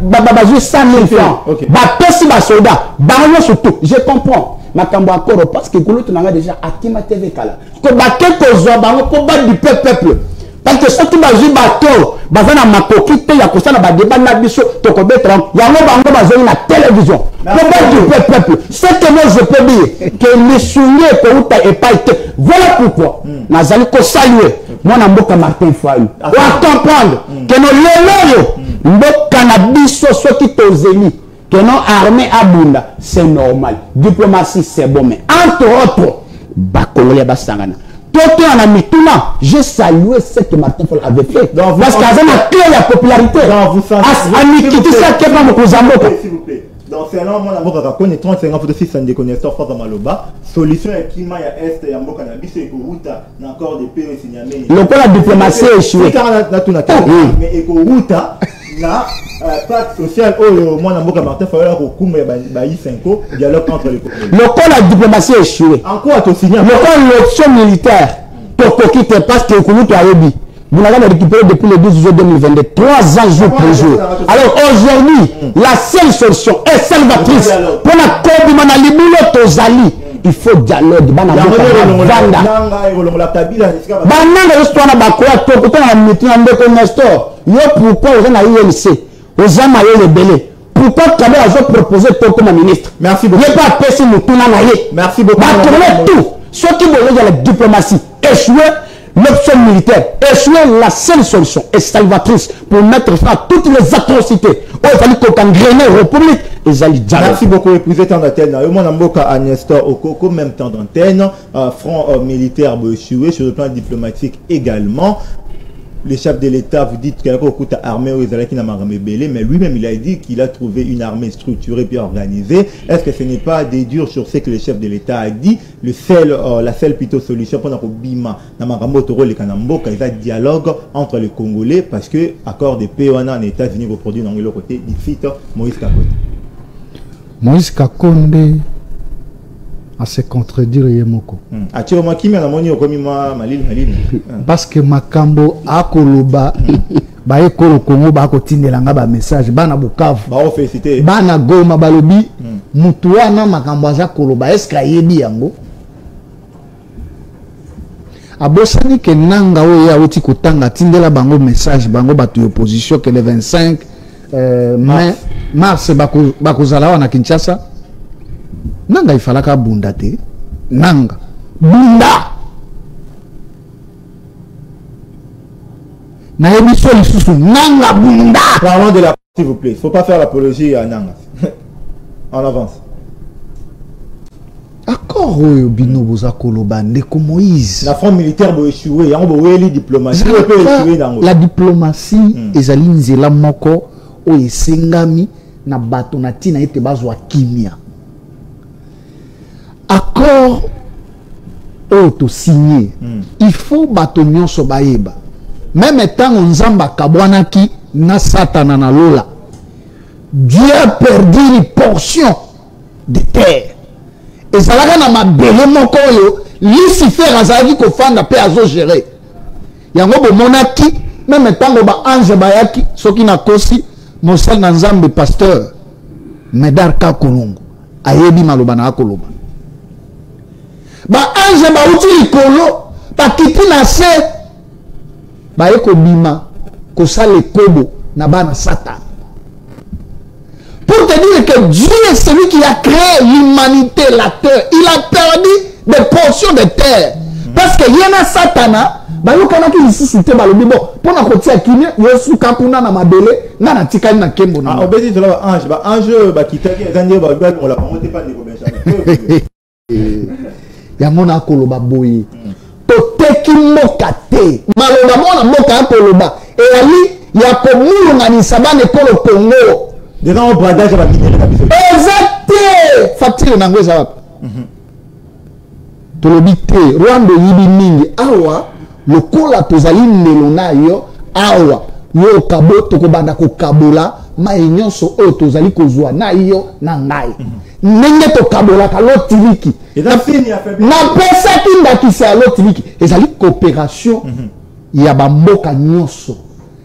ba joue 100 000 francs ba pesi ba soda ba surtout je comprends makambo akoro parce que kulutu nanga déjà akima TV kala ko ba ke kozwa ba ko ba du peuple. Parce que surtout bazu bateau bazana makoki te ya kosala ba débat na biso to ko betra yango bango bazo na télévision pour du peuple ce que moi je peux dire que les souliers ko uta et pas été voilà pourquoi nazali ko saluer moi na mboka Martin Fayulu on comprendre que no lelo mboka na biso soki tozeli que non armée abunda c'est normal diplomatie c'est bon mais entre autres ba congolais basangana. J'ai salué ce que Martin Fayulu avait fait. Parce qu'il y a clé la popularité. S'il vous plaît. Donc c'est un homme qui a 35 ans de système de connaisseurs face à Maloba. Solution est qu'il y a est et Mboka na biso et Ruta na accord de paix et signalé. Le coup la diplomatie est échouée. Mais et Ruta na pacte social au moins Mboka Martin Fayulu ko kumba ba I5 dialogue entre les Congolais. Le coup la diplomatie est échouée. En quoi tu signé? Le coup l'option militaire pour quitter parce que Kouloutou a rébi. Vous l'avez récupéré depuis le 12 juillet 2022, 3 ans jour pour jour. Alors aujourd'hui, la seule solution est salvatrice. Pour la Kobimana Libulo Tozali, il faut dialogue. Bananga histoire na bakoya to pourtant na meeting ndeko Nestor. Yo pourquoi vous na ILC? Aux amayo le belé. Pourquoi Kabila a proposé toi comme ministre? Merci beaucoup. Il pas passer nous tout na yé. Merci beaucoup. Tout. Ce qui veut dire la diplomatie échoué. L'option militaire échouer, la seule solution est salvatrice pour mettre fin à toutes les atrocités. Il fallait qu'on engraine la République et Zali Djalo. Merci beaucoup. Vous êtes en antenne. Mon amboka à Nestor Okoko, même temps d'antenne. Front militaire échoué sur le plan diplomatique également. Le chef de l'État vous dit qu'il y a beaucoup d'armées aux Israéliens qui n'a pas rebellé, mais lui-même il a dit qu'il a trouvé une armée structurée puis organisée. Est-ce que ce n'est pas des durs sur ce que le chef de l'État a dit? La seule plutôt solution pour Bima, Namarambo Toro, les Kanamboka, il y a dialogue entre les Congolais parce que accord de paix en États-Unis reproduit dans le côté du site Moïse Kakonde. Moïse Kakonde à se contredire Yemoko. Parce que Makambo a Koloba, Bae Kolo Kongo Bako Tindelanga ba message, Bana Bukavu, Bana Goma Balobi, Mutuana Makambo Aza Koloba, est-ce qu'il y a dit yango? Abosani ke nanga oya oti kotanga Tindela bango message, bango batu opposition que le 25 mars bakozala wana Kinshasa. Nanga ifalaka bunda te. Nanga bunda na émission lisusu nanga bunda. Parlons de la s'il vous plaît. Il ne faut pas faire l'apologie à Nanga. En avance. Accord bino boza koloba ndeko Moïse. La front militaire bo échoué, yango bo weli diplomatie. La diplomatie ezali nzela moko o esengami na bato na tina ete bazwa kimia. Accord auto signé. Il faut bato nyonso baeba. Même tant nzamba kabwanaki na satana na lola. Dieu a perdu une portion de terre. Et ça l'a na mabele moko yo, Lucifer azali ko fanda pe azo gérer. Yango bo monaki, même tant ba ange bayaki, soki na kosi, mosal na nzambe pasteur Medar Kakolongo. Ayebi maloba na akoloba. Ba ange ba uti likolo ba kiti na se ba eko bima ko sale kobo na bana satan Pour te dire que Dieu est celui qui a créé l'humanité, la terre. Il a perdu des portions de terre. Parce que y a Satana, bayokana ki lisusu te balobi bon pona kotia kinya yesu kakuna na mabele na na tikali na kembo na obedi to la ange ba kitaki ezanje ba on la monte pas de Benjamin ya mona koloba boye to teki mokate maloba mona moka koloba e ali ya komulunga ni sabane kolo Congo déjà on bradage ba kitaki na biso exacte facture na ngweza wapi tolobi te Rwanda yibi mingi awa lokola tozali ndelo na yo awa yo kabo tokobanda ko kabola mai nyonso oyo tozali kozwa na yo na ngai ndenge tokabola ka lotiliki na pesa kindakisa ya lotiliki ezali coopération ya bamboka nyonso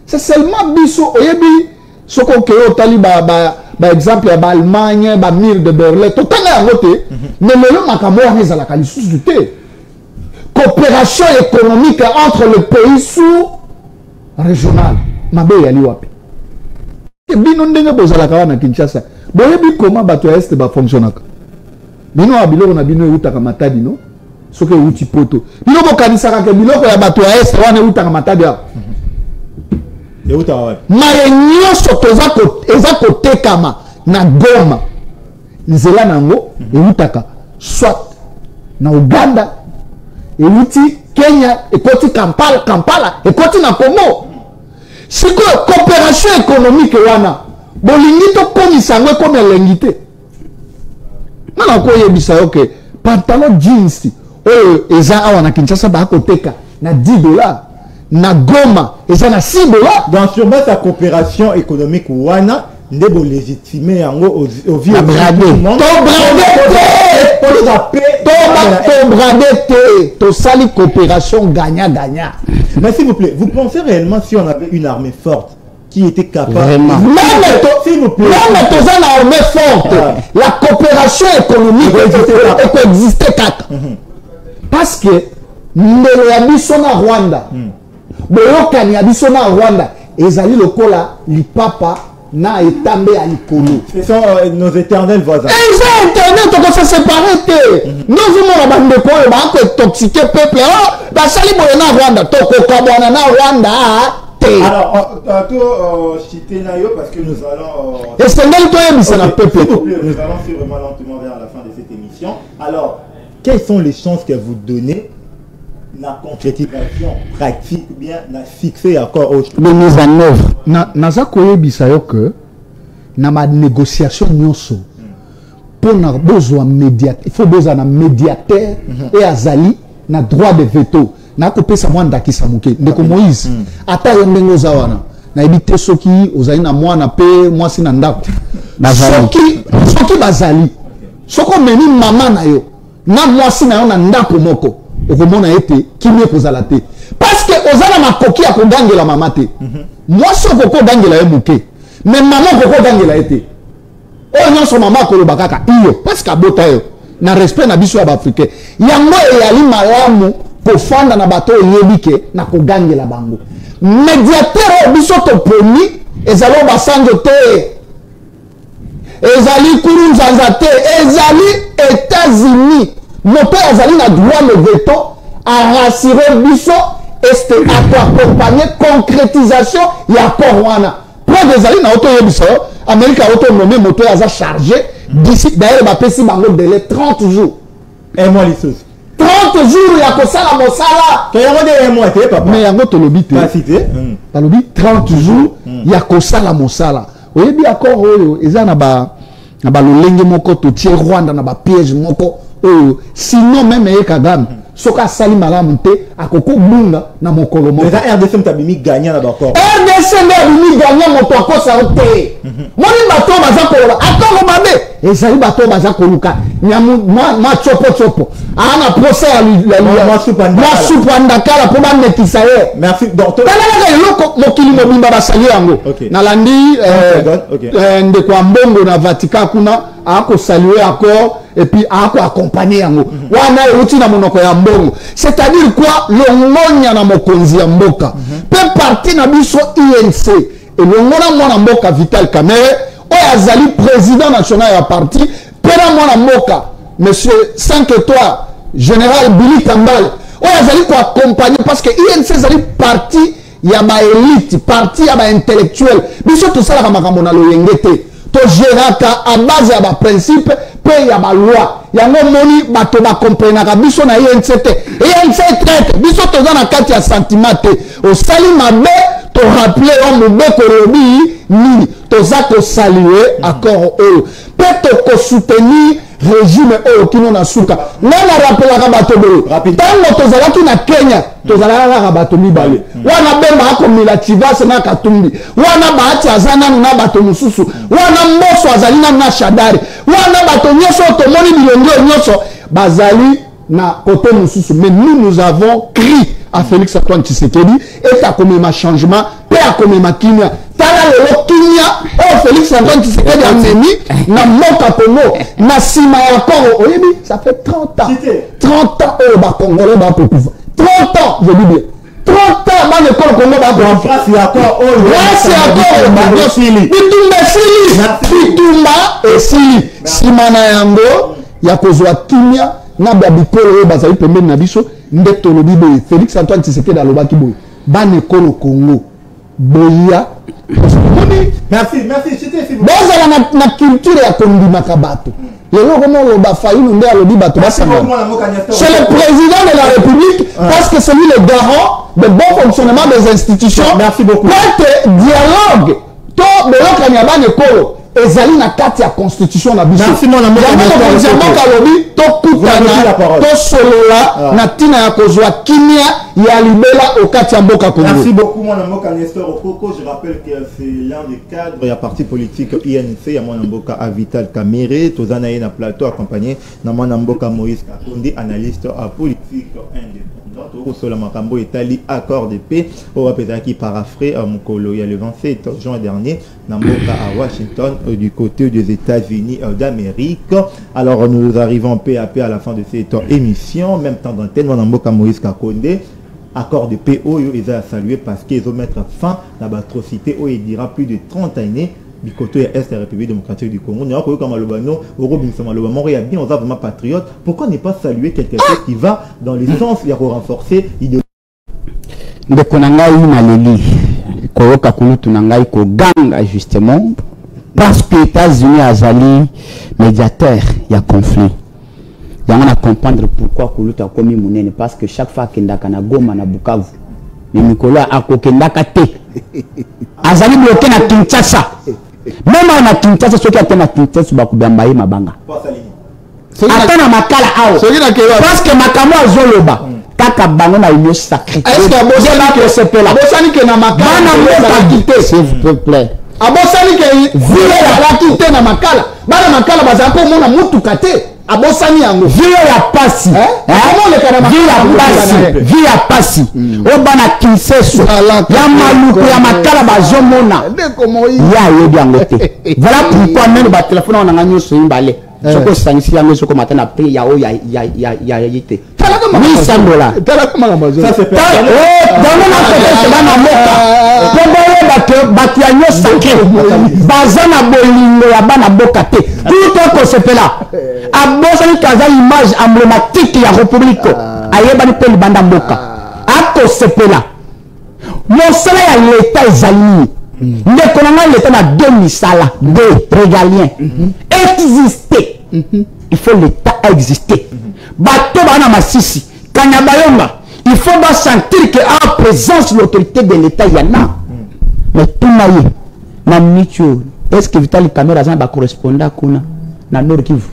c'est seulement biso oyebi soko ke otali ba exemple ya ba Allemagne ba mur de Berlin totanga yango te mais lelo makambo wana ezalaka lisusu te coopération économique entre le pays sous-régional. Mabe yali wapi. Bino ndenge bozalaka wana Kinshasa. Boyebi comment bato ya est ba fonctionnaka. Bino abiloko na bino utaka matadi no. Soke uti poto. Bino bokanisaka ke biloko ya bato ya est wana utaka matadi ya. Ya utaka wapi. Maye nyonso eza kotekama na Goma. Nzela nango utaka soit na Uganda Euti Kenya ekoti Kampala ekoti na Congo. Siko coopération économique wana bolingi to komisa ngwe comme lengité. Nana ko yebisa yo ke pantalon jeans eza awa na Kinshasa ba koteka na $10 na Goma eza na $6. Dans sur base la coopération économique wana ndebo légitimer yango au vieux monde to bradé to sali coopération gagnant. Mais s'il vous plaît, vous pensez réellement si on avait une armée forte qui était capable s'il vous plaît même to une armée forte la coopération économique peut exister kaka parce que ndelo ya biso na Rwanda boyokani ya biso na Rwanda ezali lokola lipapa na etambe à l'ikolo. Ce sont nos éternels voisins. Ils ont éternels, donc on s'est séparés. Nous avons la bande de quoi, on va toxiquer peuple. Bah, sali boyena Rwanda, toko kabwana na Rwanda. Alors, tantôt, citer Nayo parce que nous allons. Et c'est même toi, c'est la peuple. S'il vous plaît, nous allons suivre vraiment lentement vers la fin de cette émission. Alors, quelles sont les chances que vous donnez la concrétisation pratique ou bien la fixer encore au de mise en œuvre naza koyebisa yo que na ma négociation nyonso pour na besoin médiateur il faut besoin na médiateur et azali na droit de veto na kopesa mwanda kisamuke ndeko Moïse ata yo ndenge ozawana na ebite soki ozali na mwana pe mwasi na ndako soki bazali soko meni mama na yo na mwasi na yo na ndako moko okomona ete kimie kozala te parce que ozala makoki ya kogangela mama te mwasi okoko gangela ye muke mais mama okoko gangela ete oyo nyonso mama akoloba kaka iyo parce que abota yo na respect na biso ya baafricain yango eyali malamu kofanda na bato oyebi ke na kogangela bango médiateur oyo biso toponi ezali oyo basanjo te ezali kurunzanza te ezali États-Unis moto azali na droit le veto à rassurer biso este accompagner concrétisation ya accord wana preuve ezali na auto yebiso Amérique auto nommé moto aza chargé d'ici d'ailleurs ba pesi bango délai 30 jours un mois lisusu 30 jours ya kosala mosala to yango de un mois te papa mais yango tolobi te pas cité tolobi 30 jours ya kosala mosala oyebi accord oyo eza na ba lolenge moko to tie Rwanda na ba piège moko sinon même Kagame soka sali malamu te akoko bunga na mokolo moko mais RDC mtabimi gagner na bakor RDC mtabimi gagner moto akosa te moni bato baza koloba atoko mabe ezali bato baza koluka nyamu ma chopo ana procès la supandakala po ba metisa ye merci donc tala loko mokili mobimba basali yango na landi ndeko mbongo na Vatican kuna ako saluer accord et puis ako accompagner yango wana euti na monoko ya mbongo c'est-à-dire quoi longonya na mokonzi ya mboka pe parti na biso INC et longona mwana mboka Vital Kamerhe oya Azali président national à parti pena mwana moka monsieur 5 étoiles général Billy Kambale oyo azali ko accompagner parce que INC azali parti ya ba élite parti ya ba intellectuel biso to sala makambo na loyenge te to géraka à base ya ba principe pe ya ba loi yango moni bato ba comprendre biso na INC te INC traite biso to na kati ya sentiment te au sali mabe to rappeler on mobeko lobi ni to za ko saluer accord oyo pe to ko soutenir régime oyo kino na suka nana rappelaka bato boyo tango tozalaki na Kenya tozalaka bato mibale wana bemba akomila Chivase na Katumbi wana baati azana na bato mususu wana Mboso azali na Shadari wana bato nyoso tomoni bilongo nyoso bazali na côté mususu mais nous avons crié à Félix Antoine Tshisekedi et à comme ma changement et à comme ma Kenya tala le Kenya oh Félix Antoine Tshisekedi a meni na moka Congo na sima ya Congo oyebi ça fait 30 ans 30 ans oh ba Congolais ba pouvoir 30 ans je dis bien 30 ans ba le Congo ba grâce ya quoi oh grâce ya quoi ba sili bitumba et sili sima na yango ya kozwa Kenya na babikolo bazali pembeni na biso nde tolobi boye Félix Antoine Tshisekedi alobaki boye bane kolo Congo boya merci c'était bozala na culture ya kondimaka bato lelo komo loba Fayulu nde alobi bato basanga c'est le président de la République parce que c'est lui le garant de bon fonctionnement des institutions. Merci beaucoup. Pour dialogue to belokani ya bane kolo ezali na kati ya constitution na biso. Merci mon amour. Kalobi to kutana to solola na tina ya kozwa kimia ya libela au kati ya mboka Congo. Merci beaucoup mon amour Nestor Okoko. Je rappelle que c'est l'un des cadres il y a parti politique INC ya mon amour Vital Kamere tozana na plateau accompagné na mon amour Moïse Kakonde analyste politique indépendant. Sur le Makambo Italie accord de paix au Rapeda qui paraphrase Mukolo il y a le 27 juin dernier Namboka à Washington du côté des États-Unis d'Amérique. Alors nous arrivons peu à peu à la fin de cette émission, même temps d'antenne Namboka Moïse Kakonde accord de paix où ils ont salué parce qu'ils vont mettre fin à l'atrocité où il dira plus de 30 années du côté de l'Est de la République démocratique du Congo. Nous avons comme Alobano, Montréal bien, on va vraiment patriote. Pourquoi ne pas saluer quelque chose qui va dans le sens de renforcer l'idéologie de Konangai Maleli, Koroka Kulu Tunangai Koganga justement, parce que les États-Unis azali médiateur, il y a conflit. Il y a à comprendre pourquoi Kulu a commis monnaie, parce que chaque fois qu'il y a un Goma na Bukavu, mais Nicolas a kokenda kate. Azali bloqué na Kinshasa. Même en Kinshasa, ceux qui ont na Kinshasa, bakubambaye mabanga. Attends na makala ao. Parce que makamo azoloba. Kaka bango na union sacrée. Est-ce que abosani ke na makala na quitté s'il vous plaît. Abosani ke vile ya quitté na makala. Bana makala bazako mona mutu kate. Abosani yango vile ya pasi vile ya pasi obana kinseso ya maluku ya makala bazomona ya yebi yango te. Voilà pourquoi même ba téléphone on a nyonso imbale soko sangisi yango soko matana pe ya o ya yite $1,000 ça c'est pas dans na moka bobo batia nyonso sacré bazana bolingo ya bana boka te tout ko sepela abosani kaza image emblématique ya République ayebani pe libanda mboka ako sepela mosala ya l'état ezali ndeko nanga l'état na deux misala deux régalien exister il faut l'état exister bato bana masisi kanyabayonga il faut pas sentir que en présence l'autorité de l'état yana mais tout naïe na micho est-ce que Vital Kamere za ba correspondant kuna na Nord Kivu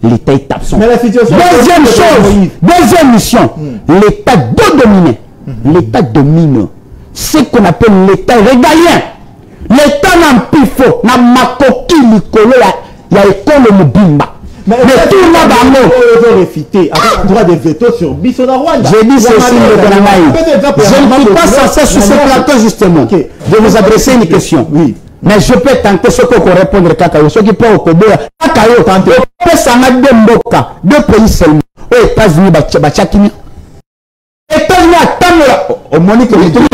l'état est absent. Deuxième chose, deuxième mission, l'état doit dominer. L'état domine ce qu'on appelle l'état régalien. L'état n'a plus faux, n'a makoki likolo ya école mobimba. Mais tout le monde a mot. Réfuté avec droit de veto sur Bissona Rwanda. J'ai dit ceci de Konangai. Je ne suis pas censé sur ce plateau justement de vous adresser une question. Oui. Mais je peux tenter ce qu'on répondre Kakayo. Ce qui peut au Koboya. Kakayo, tenter. Ça n'a deux mboka, deux pays seulement. Aux États-Unis, États-Unis, au Monique, les trucs,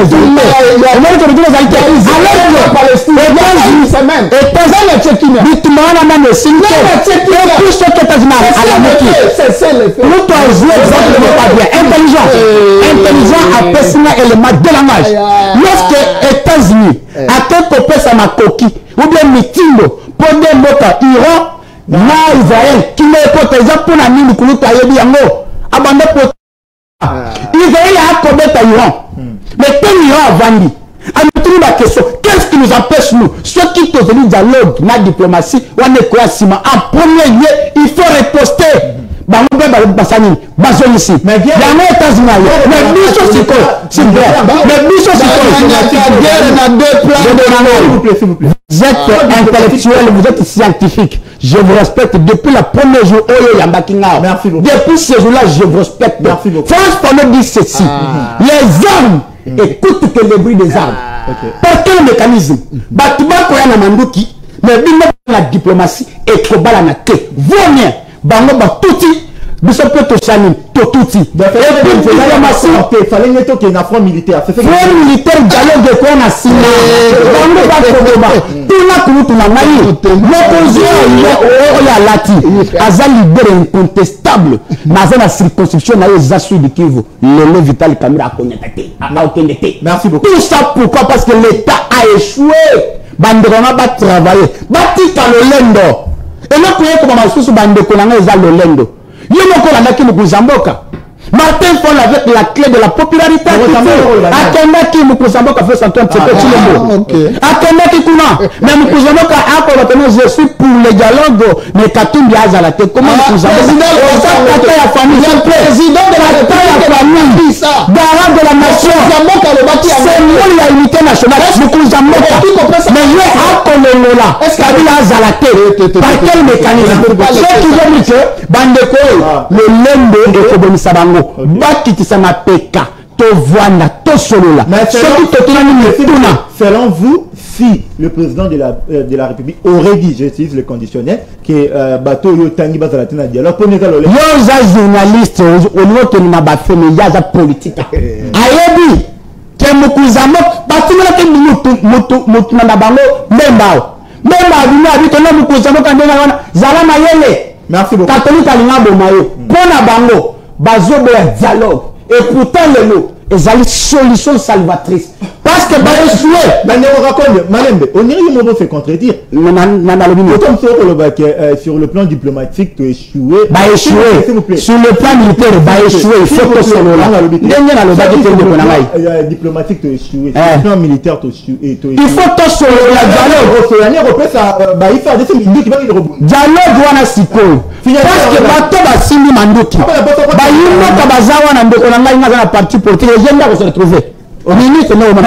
intelligent à personne élément de langage. Lorsque États-Unis a quelque peu ça m'a coquille ou bien Mitindo pour des mots Iran na Israël qui n'est pas déjà pour la mine pour tailler yango abandonné pour Israël a combattu Iran mais comme Iran a vendu à nous trouver la question qu'est-ce qui nous empêche nous ceux qui te veulent dialogue la diplomatie on est quoi en premier lieu il faut riposter. Mais bien ici. Mais il y a un États-Unis. Mais vous êtes intellectuel, vous êtes scientifique. Je vous respecte depuis le premier jour. Merci beaucoup. Depuis ce jour-là, je vous respecte. Merci beaucoup. France Polo dit ceci. Les armes écoutent que le bruit des armes. Par quel mécanisme? Mais la diplomatie est probable. Vaut mieux. Bango tuti biso pe to chanim to tuti et puis diplomatie il fallait mettre qu'il y a un front militaire c'est front militaire dialogue ko na sima bango ba ko ba tuna kutu na ngai l'opposition ya lati aza libéré incontestable na za circonscription na ezasui de Kivu le Vital Kamera akonyata te na okende te. Merci beaucoup. Tout ça pourquoi? Parce que l'État a échoué. Bandona ba travailler batika le lendo. Et là, pour comme Masusu Bandeko Nanga est le lendo. Yomoko Nanga qui nous Zamboka. Martin Fol avec la clé de la popularité. Akenda qui nous Zamboka fait 130 petits mots. Akenda qui kuna. Mais nous Zamboka a pour je suis pour le dialogue. Mais Katumbi Azalate. Comment nous Zamboka? La famille. Le président de la famille. Garant de la nation. C'est nous la unité nationale. Nous Zamboka. Mais il y a un colonel. Kabila Azalate. Par quel mécanisme? Ceux qui veulent dire que Bandeko, le lendo et Koboni Sabango. Bakitisa peka to voana to solola. Selon vous, si le président de la République aurait dit, j'utilise le conditionnel, que bateau yo tangi bazalatina dialogue pour nous aller. Yo za journaliste au niveau que nous n'a fait mais ya za politique. Ayebi que mukuzamo batimela ke mutu na bango membao. Memba bina bito na mukuzamo kandena wana zala mayele. Merci beaucoup. Catholique alinga bomayo. Pona bango bazobo ya dialogue et pourtant le lot ils ont une solution salvatrice parce que bah échoué on dirait que on fait contredire sur le plan diplomatique tu échoué bah échoué sur le plan militaire bah échoué il faut que ce là diplomatique tu échoué sur le plan militaire tu échoué il faut que ce dialogue wana sikoyo parce que bato basimi manduki bayimoka bazawa na ndeko na ngai na parti politique et j'aime se retrouver au ministre non non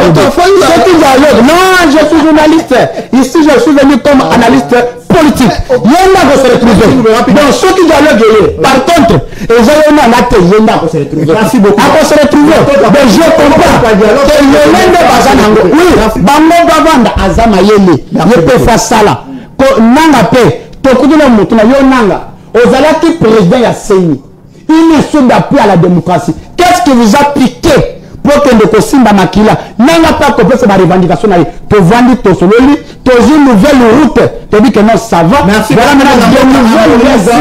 je suis journaliste ici je suis venu comme analyste politique yenda se retrouver donc ce qui dialogue par contre et j'ai eu un acte yenda se retrouver merci beaucoup à se retrouver mais je comprends que le lende bazanango oui bango bavanda azama yele yepe fasala ko nanga pe to kudula mutu na yo nanga ozalaki président ya CENI une issue d'appui à la démocratie. Qu'est-ce qui vous a piqué pour que le Kosimba Makila n'a pas compris sa revendication? Tu vendis ton sololi, tu as une nouvelle route. Tu dis que non, ça va. Merci. Voilà maintenant une nouvelle version.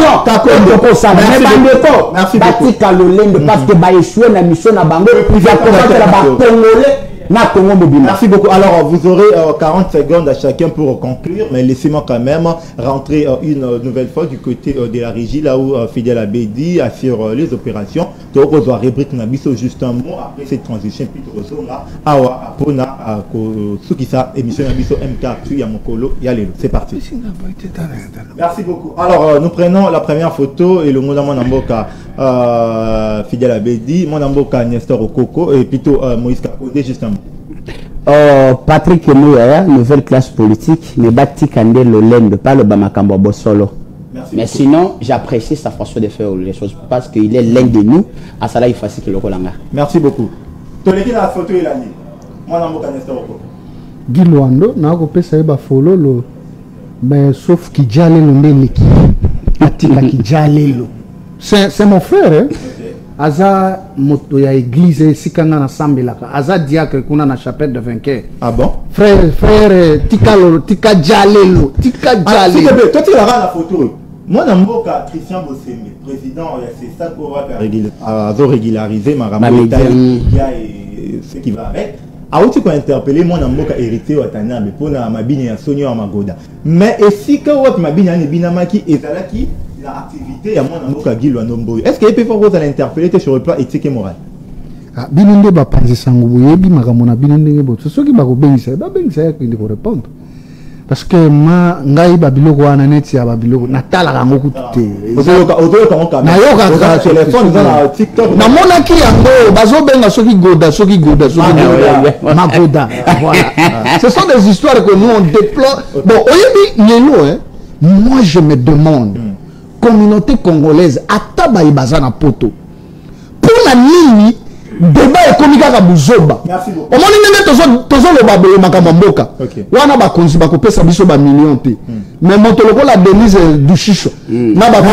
Merci beaucoup. Parce que bah échoué la mission à Bango et puis il va combattre la Congolais. Merci beaucoup. Alors, vous aurez 40 secondes à chacun pour conclure, mais laissez-moi quand même rentrer une nouvelle fois du côté de la régie, là où Fidèle Abedi assure les opérations. Donc, on doit rubrique Nabiso juste un mot après cette transition. Puis, Awa, Apona, Sukisa, émission Nabiso MK, Yamokolo, Yalelo. C'est parti. Merci beaucoup. Alors, nous prenons la première photo et le mot Monamboka Fidèle Abedi, Monamboka Nestor Okoko et plutôt Moïse Kakode, justement. Patrick Mouya, nouvelle classe politique, mais bâti Kandé le lend, pas le Bamakambo Bossolo. Mais sinon, j'apprécie sa façon de faire les choses parce qu'il est l'un de nous. À ça là, il faut que le Kolanga. Merci beaucoup. Tu as dit la photo et l'année. Moi, je suis Guiloando, na ko ça ba fololo. Mais sauf qui jale le niki. Atika qui jale lo. C'est mon frère hein. aza moto ya église sikanga na sambelaka aza diacre kuna na chapelle de vainqueur. Ah bon? Frère tika jalelo toi tu la photo. Moi dans mboka Christian Bosembe président c'est ça pour régulariser ma ce qui va avec. Ah oui, tu peux interpeller moi dans mboka héritier watana mais pour na mabini ya sonyo ya magoda. Mais et si que wat mabini ya binamaki ezalaki l'activité à mon amour Gilwa Nomboy. Est-ce qu'il peut faire vous interpeller sur le plan éthique et moral? Binende ba panzi sangubu yebi makamona binende bo. Ce qui va ko bengisa, ba bengisa ko ndiko répondre. Parce que ma ngai ba biloko wana neti ya ba biloko natala kango kutute. Ozo ka na yoka ka téléphone dans TikTok. Na mona ki yango bazo benga soki goda magoda. Voilà. Ce sont des histoires que nous on déplore. Bon, oyebi lelo hein. Moi je me demande communauté congolaise ataba ibazana poto pour la nini débat économique ka buzoba o moni nene tozo le babelo makamba mboka wana ba konzi ba kopesa biso ba million te mais montoloko la Denise du Chicho na ba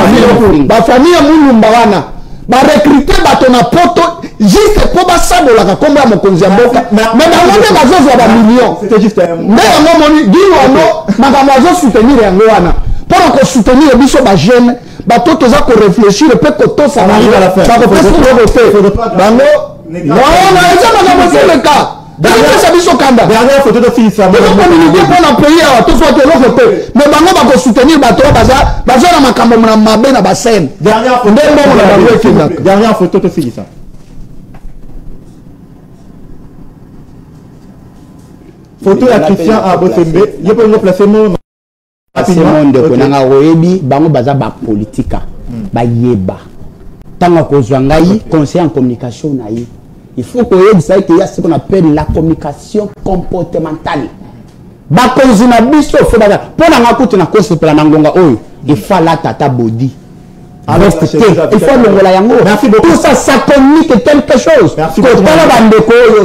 famille mulumba wana ba recruter bato na poto juste pour ba sabola ka komba ya mokonzi ya mboka mais na ngombe bazozo ba million c'était juste mais yango moni diwa no makamba zo soutenir yango wana pour qu'on soutenir les biso ba jeunes ba to toza ko réfléchir pe ko to ça arrive à la fin ba ko pesa ko voter bango non eza makamba c'est le cas dernière photo de fils ça pour na pays à to soit que l'autre pe mais bango ba ko soutenir ba to baza na makambo na mabe na ba scène dernière photo de fils ça photo ya Christian Abosembe il peut nous placer mon monde konanga oyebi bango baza ba politika ba yeba tanga kozwa ngai conseil en communication na ye il faut que oyebi ça que y a ce qu'on appelle la communication comportementale ba konzina biso faut ba pona ngakuti na kosepela na ngonga oyo il faut la tata body alors il faut longola yango merci beaucoup tout ça communique quelque chose ko tala bandeko oyo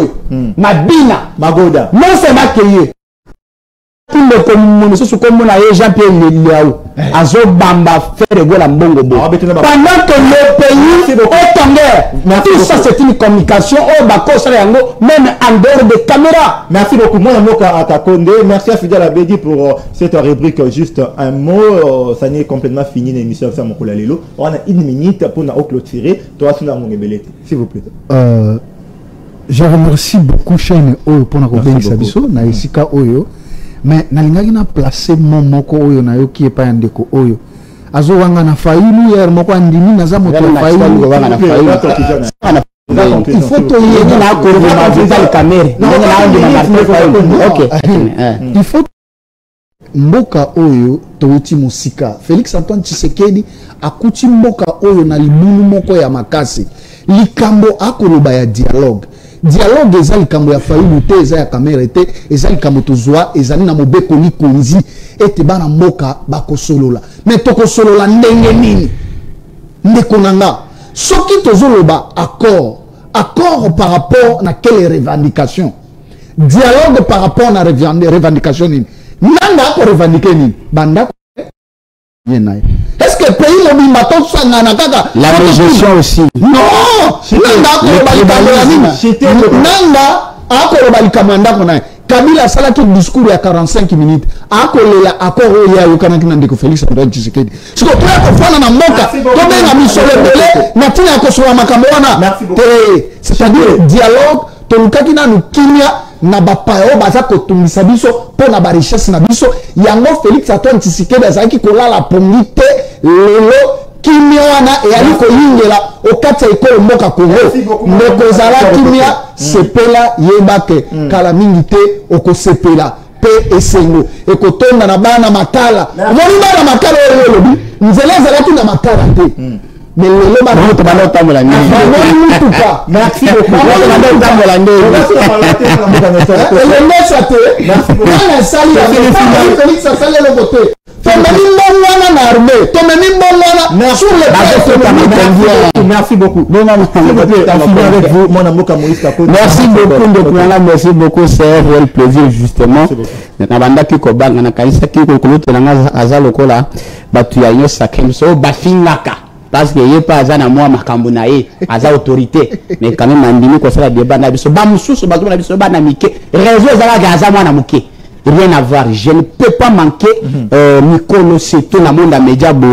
mabina magoda non c'est pas que le commun ce comme Jean-Pierre Léliao azo bamba faire de la mbongo bo pendant que le pays est en guerre tout ça c'est une communication au bako ça yango même en dehors de caméra. Merci beaucoup moi Moka Akakonde merci à Fidèle Abedi pour cette rubrique juste un mot ça n'est complètement fini l'émission ça mon lelo on a une minute pour na clôturer toi sous la mon belete s'il vous plaît. Je remercie beaucoup chaîne oyo pour na ko bengisa biso na esika oyo. Mais nalingaki na placer mon moko oyo na yo ki epa ya ndeko oyo azo wanga na failu hier moko andimi naza moto ya failu wanga na failu il faut to yeni na ko ma vital caméra OK il faut mboka oyo touti musika Félix Antoine Tshisekedi akuti mboka oyo na libulu moko ya makasi likambo akoloba ya dialogue eza likambo ya failu te eza ya kamera te eza likambo tozwa ezali na mobeko likonzi ete bana mboka bakosolola mais tokosolola ndenge nini ndeko nanga soki tozoloba accord par rapport na quelle revendication dialogue par rapport na revendication nini nanga ako revendiquer nini banda est-ce que le pays mobimba tosangana kaka la gestion aussi non nanga akoloba likambo ya ndako na ye Kabila salaki discours ya 45 minutes akolela accord oyo ya yokanaki na ndeko Félix Antoine Tshisekedi siko toya kofana na mboka tobenga misolo ebele na ntina ya kosola makambo wana c'est-à-dire dialogue tolukaki nanu kimia na bapaya oyo baza kotungisa biso mpo na barichesse na biso yango Félix Antoine Tshisekedi azalaki kolala pongi te lelo kimia wana eyali koyingela okati ya ekolo mboka Kongo ndeko ezala kimia sepela yebake kala mingi te okosepela pe esengo ekotonda na bana makala omoni bana makala oyo olobi nzela ezalaki na makala te mais lelo bana to bana otambola nini mutuka merci beaucoup bana otambola nini le mesa te bana sali ya Félix asali le côté tomeni mbongwana na armée tomeni mbongwana sur le merci beaucoup avec vous mon amour Moïse Kakonde merci beaucoup Ndokunanga merci beaucoup c'est un plaisir justement na banda ki ko banga na kanisa ki ko kuluto na aza lokola batu ya yo sakem so bafingaka parce que il a pas à moi makambunaye à autorité mais quand même andimi ko ça débat na biso ba mususu ba na biso ba na mike réseau za ga za moi na muke rien à voir. Je ne peux pas manquer Mikolo Seto dans le monde média boé.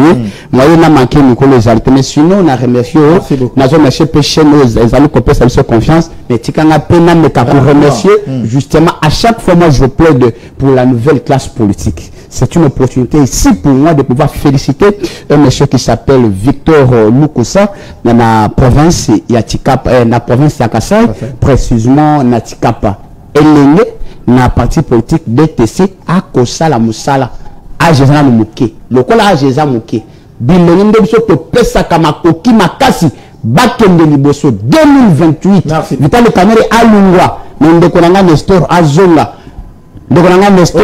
Moi, il a manqué Mikolo Zalto. Mais sinon, on a remercié. Nous avons remercié Péché, nous avons copié sa confiance. Mais tu as peine pour remercier. Justement, à chaque fois, moi, je plaide pour la nouvelle classe politique. C'est une opportunité ici pour moi de pouvoir féliciter un monsieur qui s'appelle Victor Lukusa dans la province Yatikapa, dans la province Yakasai, précisément Natikapa. Et na parti politique DTC a kosala musala a jezana muke lokola a jeza muke bilenge ndebiso to pesa kama koki makasi bakende liboso 2028 Vital Kamerhe alungwa ndeko nanga Nestor azonga ndeko nanga Nestor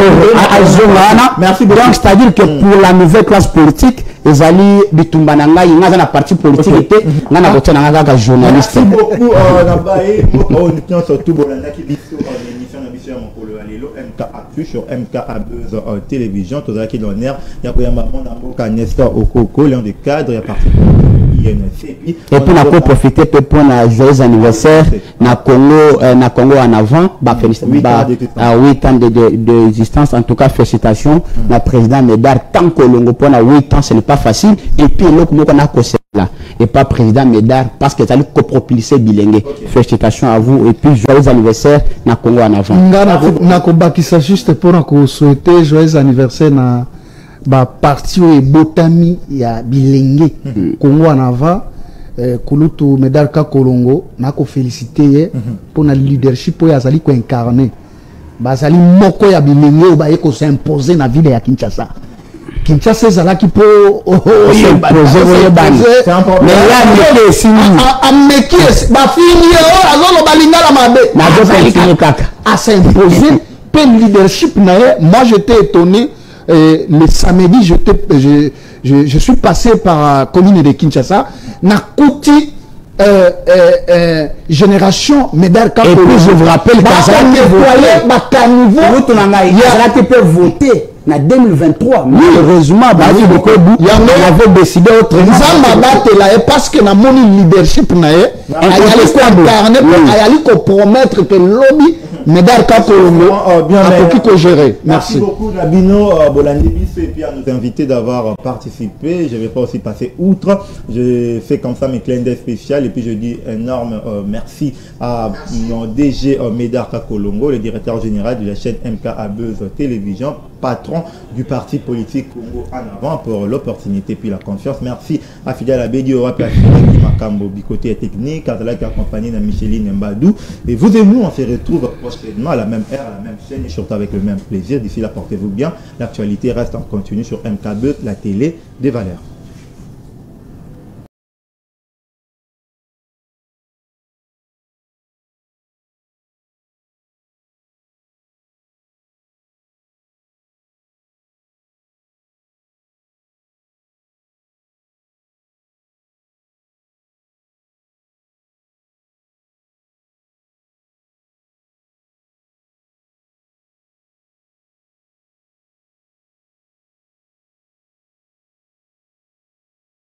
azonga. Merci beaucoup. Donc c'est-à-dire que pour la nouvelle classe politique ezali bitumba nanga inga na parti politique était ngana kotana nanga ka journaliste. Merci beaucoup na bae mo on surtout bolanda ki biso l'émission na biso ya mokolo alelo MK Actu sur MK Buzz télévision toza ki l'honneur ya koyamba mona mboka Nestor Okoko l'un des cadres ya parti INC et puis on a profité pour un joyeux anniversaire na Congo en avant bah félicitations à 8 ans d'existence en tout cas félicitations na président Médard tant Kolongo pour 8 ans ce n'est pas facile et puis l'autre on a là et pas président Médard parce que ça lui copropulsé bilingue. Félicitations à vous et puis joyeux anniversaire na Congo en avant. Na ko bakisa juste pour nous souhaiter joyeux anniversaire na ba parti et botami ya bilingue Congo en avant. Kulutu Médard Kolongo na ko féliciter pour na leadership pour yazali ko incarner bazali moko ya bilingue ba ko s'imposer na ville ya Kinshasa. Kinshasa ezala ki po s'imposer mais là ameki ba fini azolo balingala mabe na zo continue kaka à s'imposer pe leadership na moi j'étais étonné le samedi je suis passé par la commune de Kinshasa na kuti génération Médard et puis je vous rappelle que peut voter en 2023 malheureusement il avait décidé autrement parce que na mon leadership na ayali ko promettre que lobby Médard Kolongo a gérer. Merci beaucoup Nabino Bolandi Biso et puis à nous inviter d'avoir participé. Je ne vais pas aussi passer outre. Je fais comme ça mes clins d'œil spéciaux et puis je dis énorme merci à mon DG Médard Kolongo, le directeur général de la chaîne MK Buzz Télévision, patron du parti politique Congo en avant pour l'opportunité puis la confiance. Merci à Fidèle Abedi Ora qui Makambo Bicoté technique, à la qui accompagné de Micheline Mbadou. Et vous et nous, on se retrouve prochainement à la même heure, à la même chaîne et surtout avec le même plaisir. D'ici là, portez-vous bien. L'actualité reste en continu sur MK Buzz, la télé des valeurs.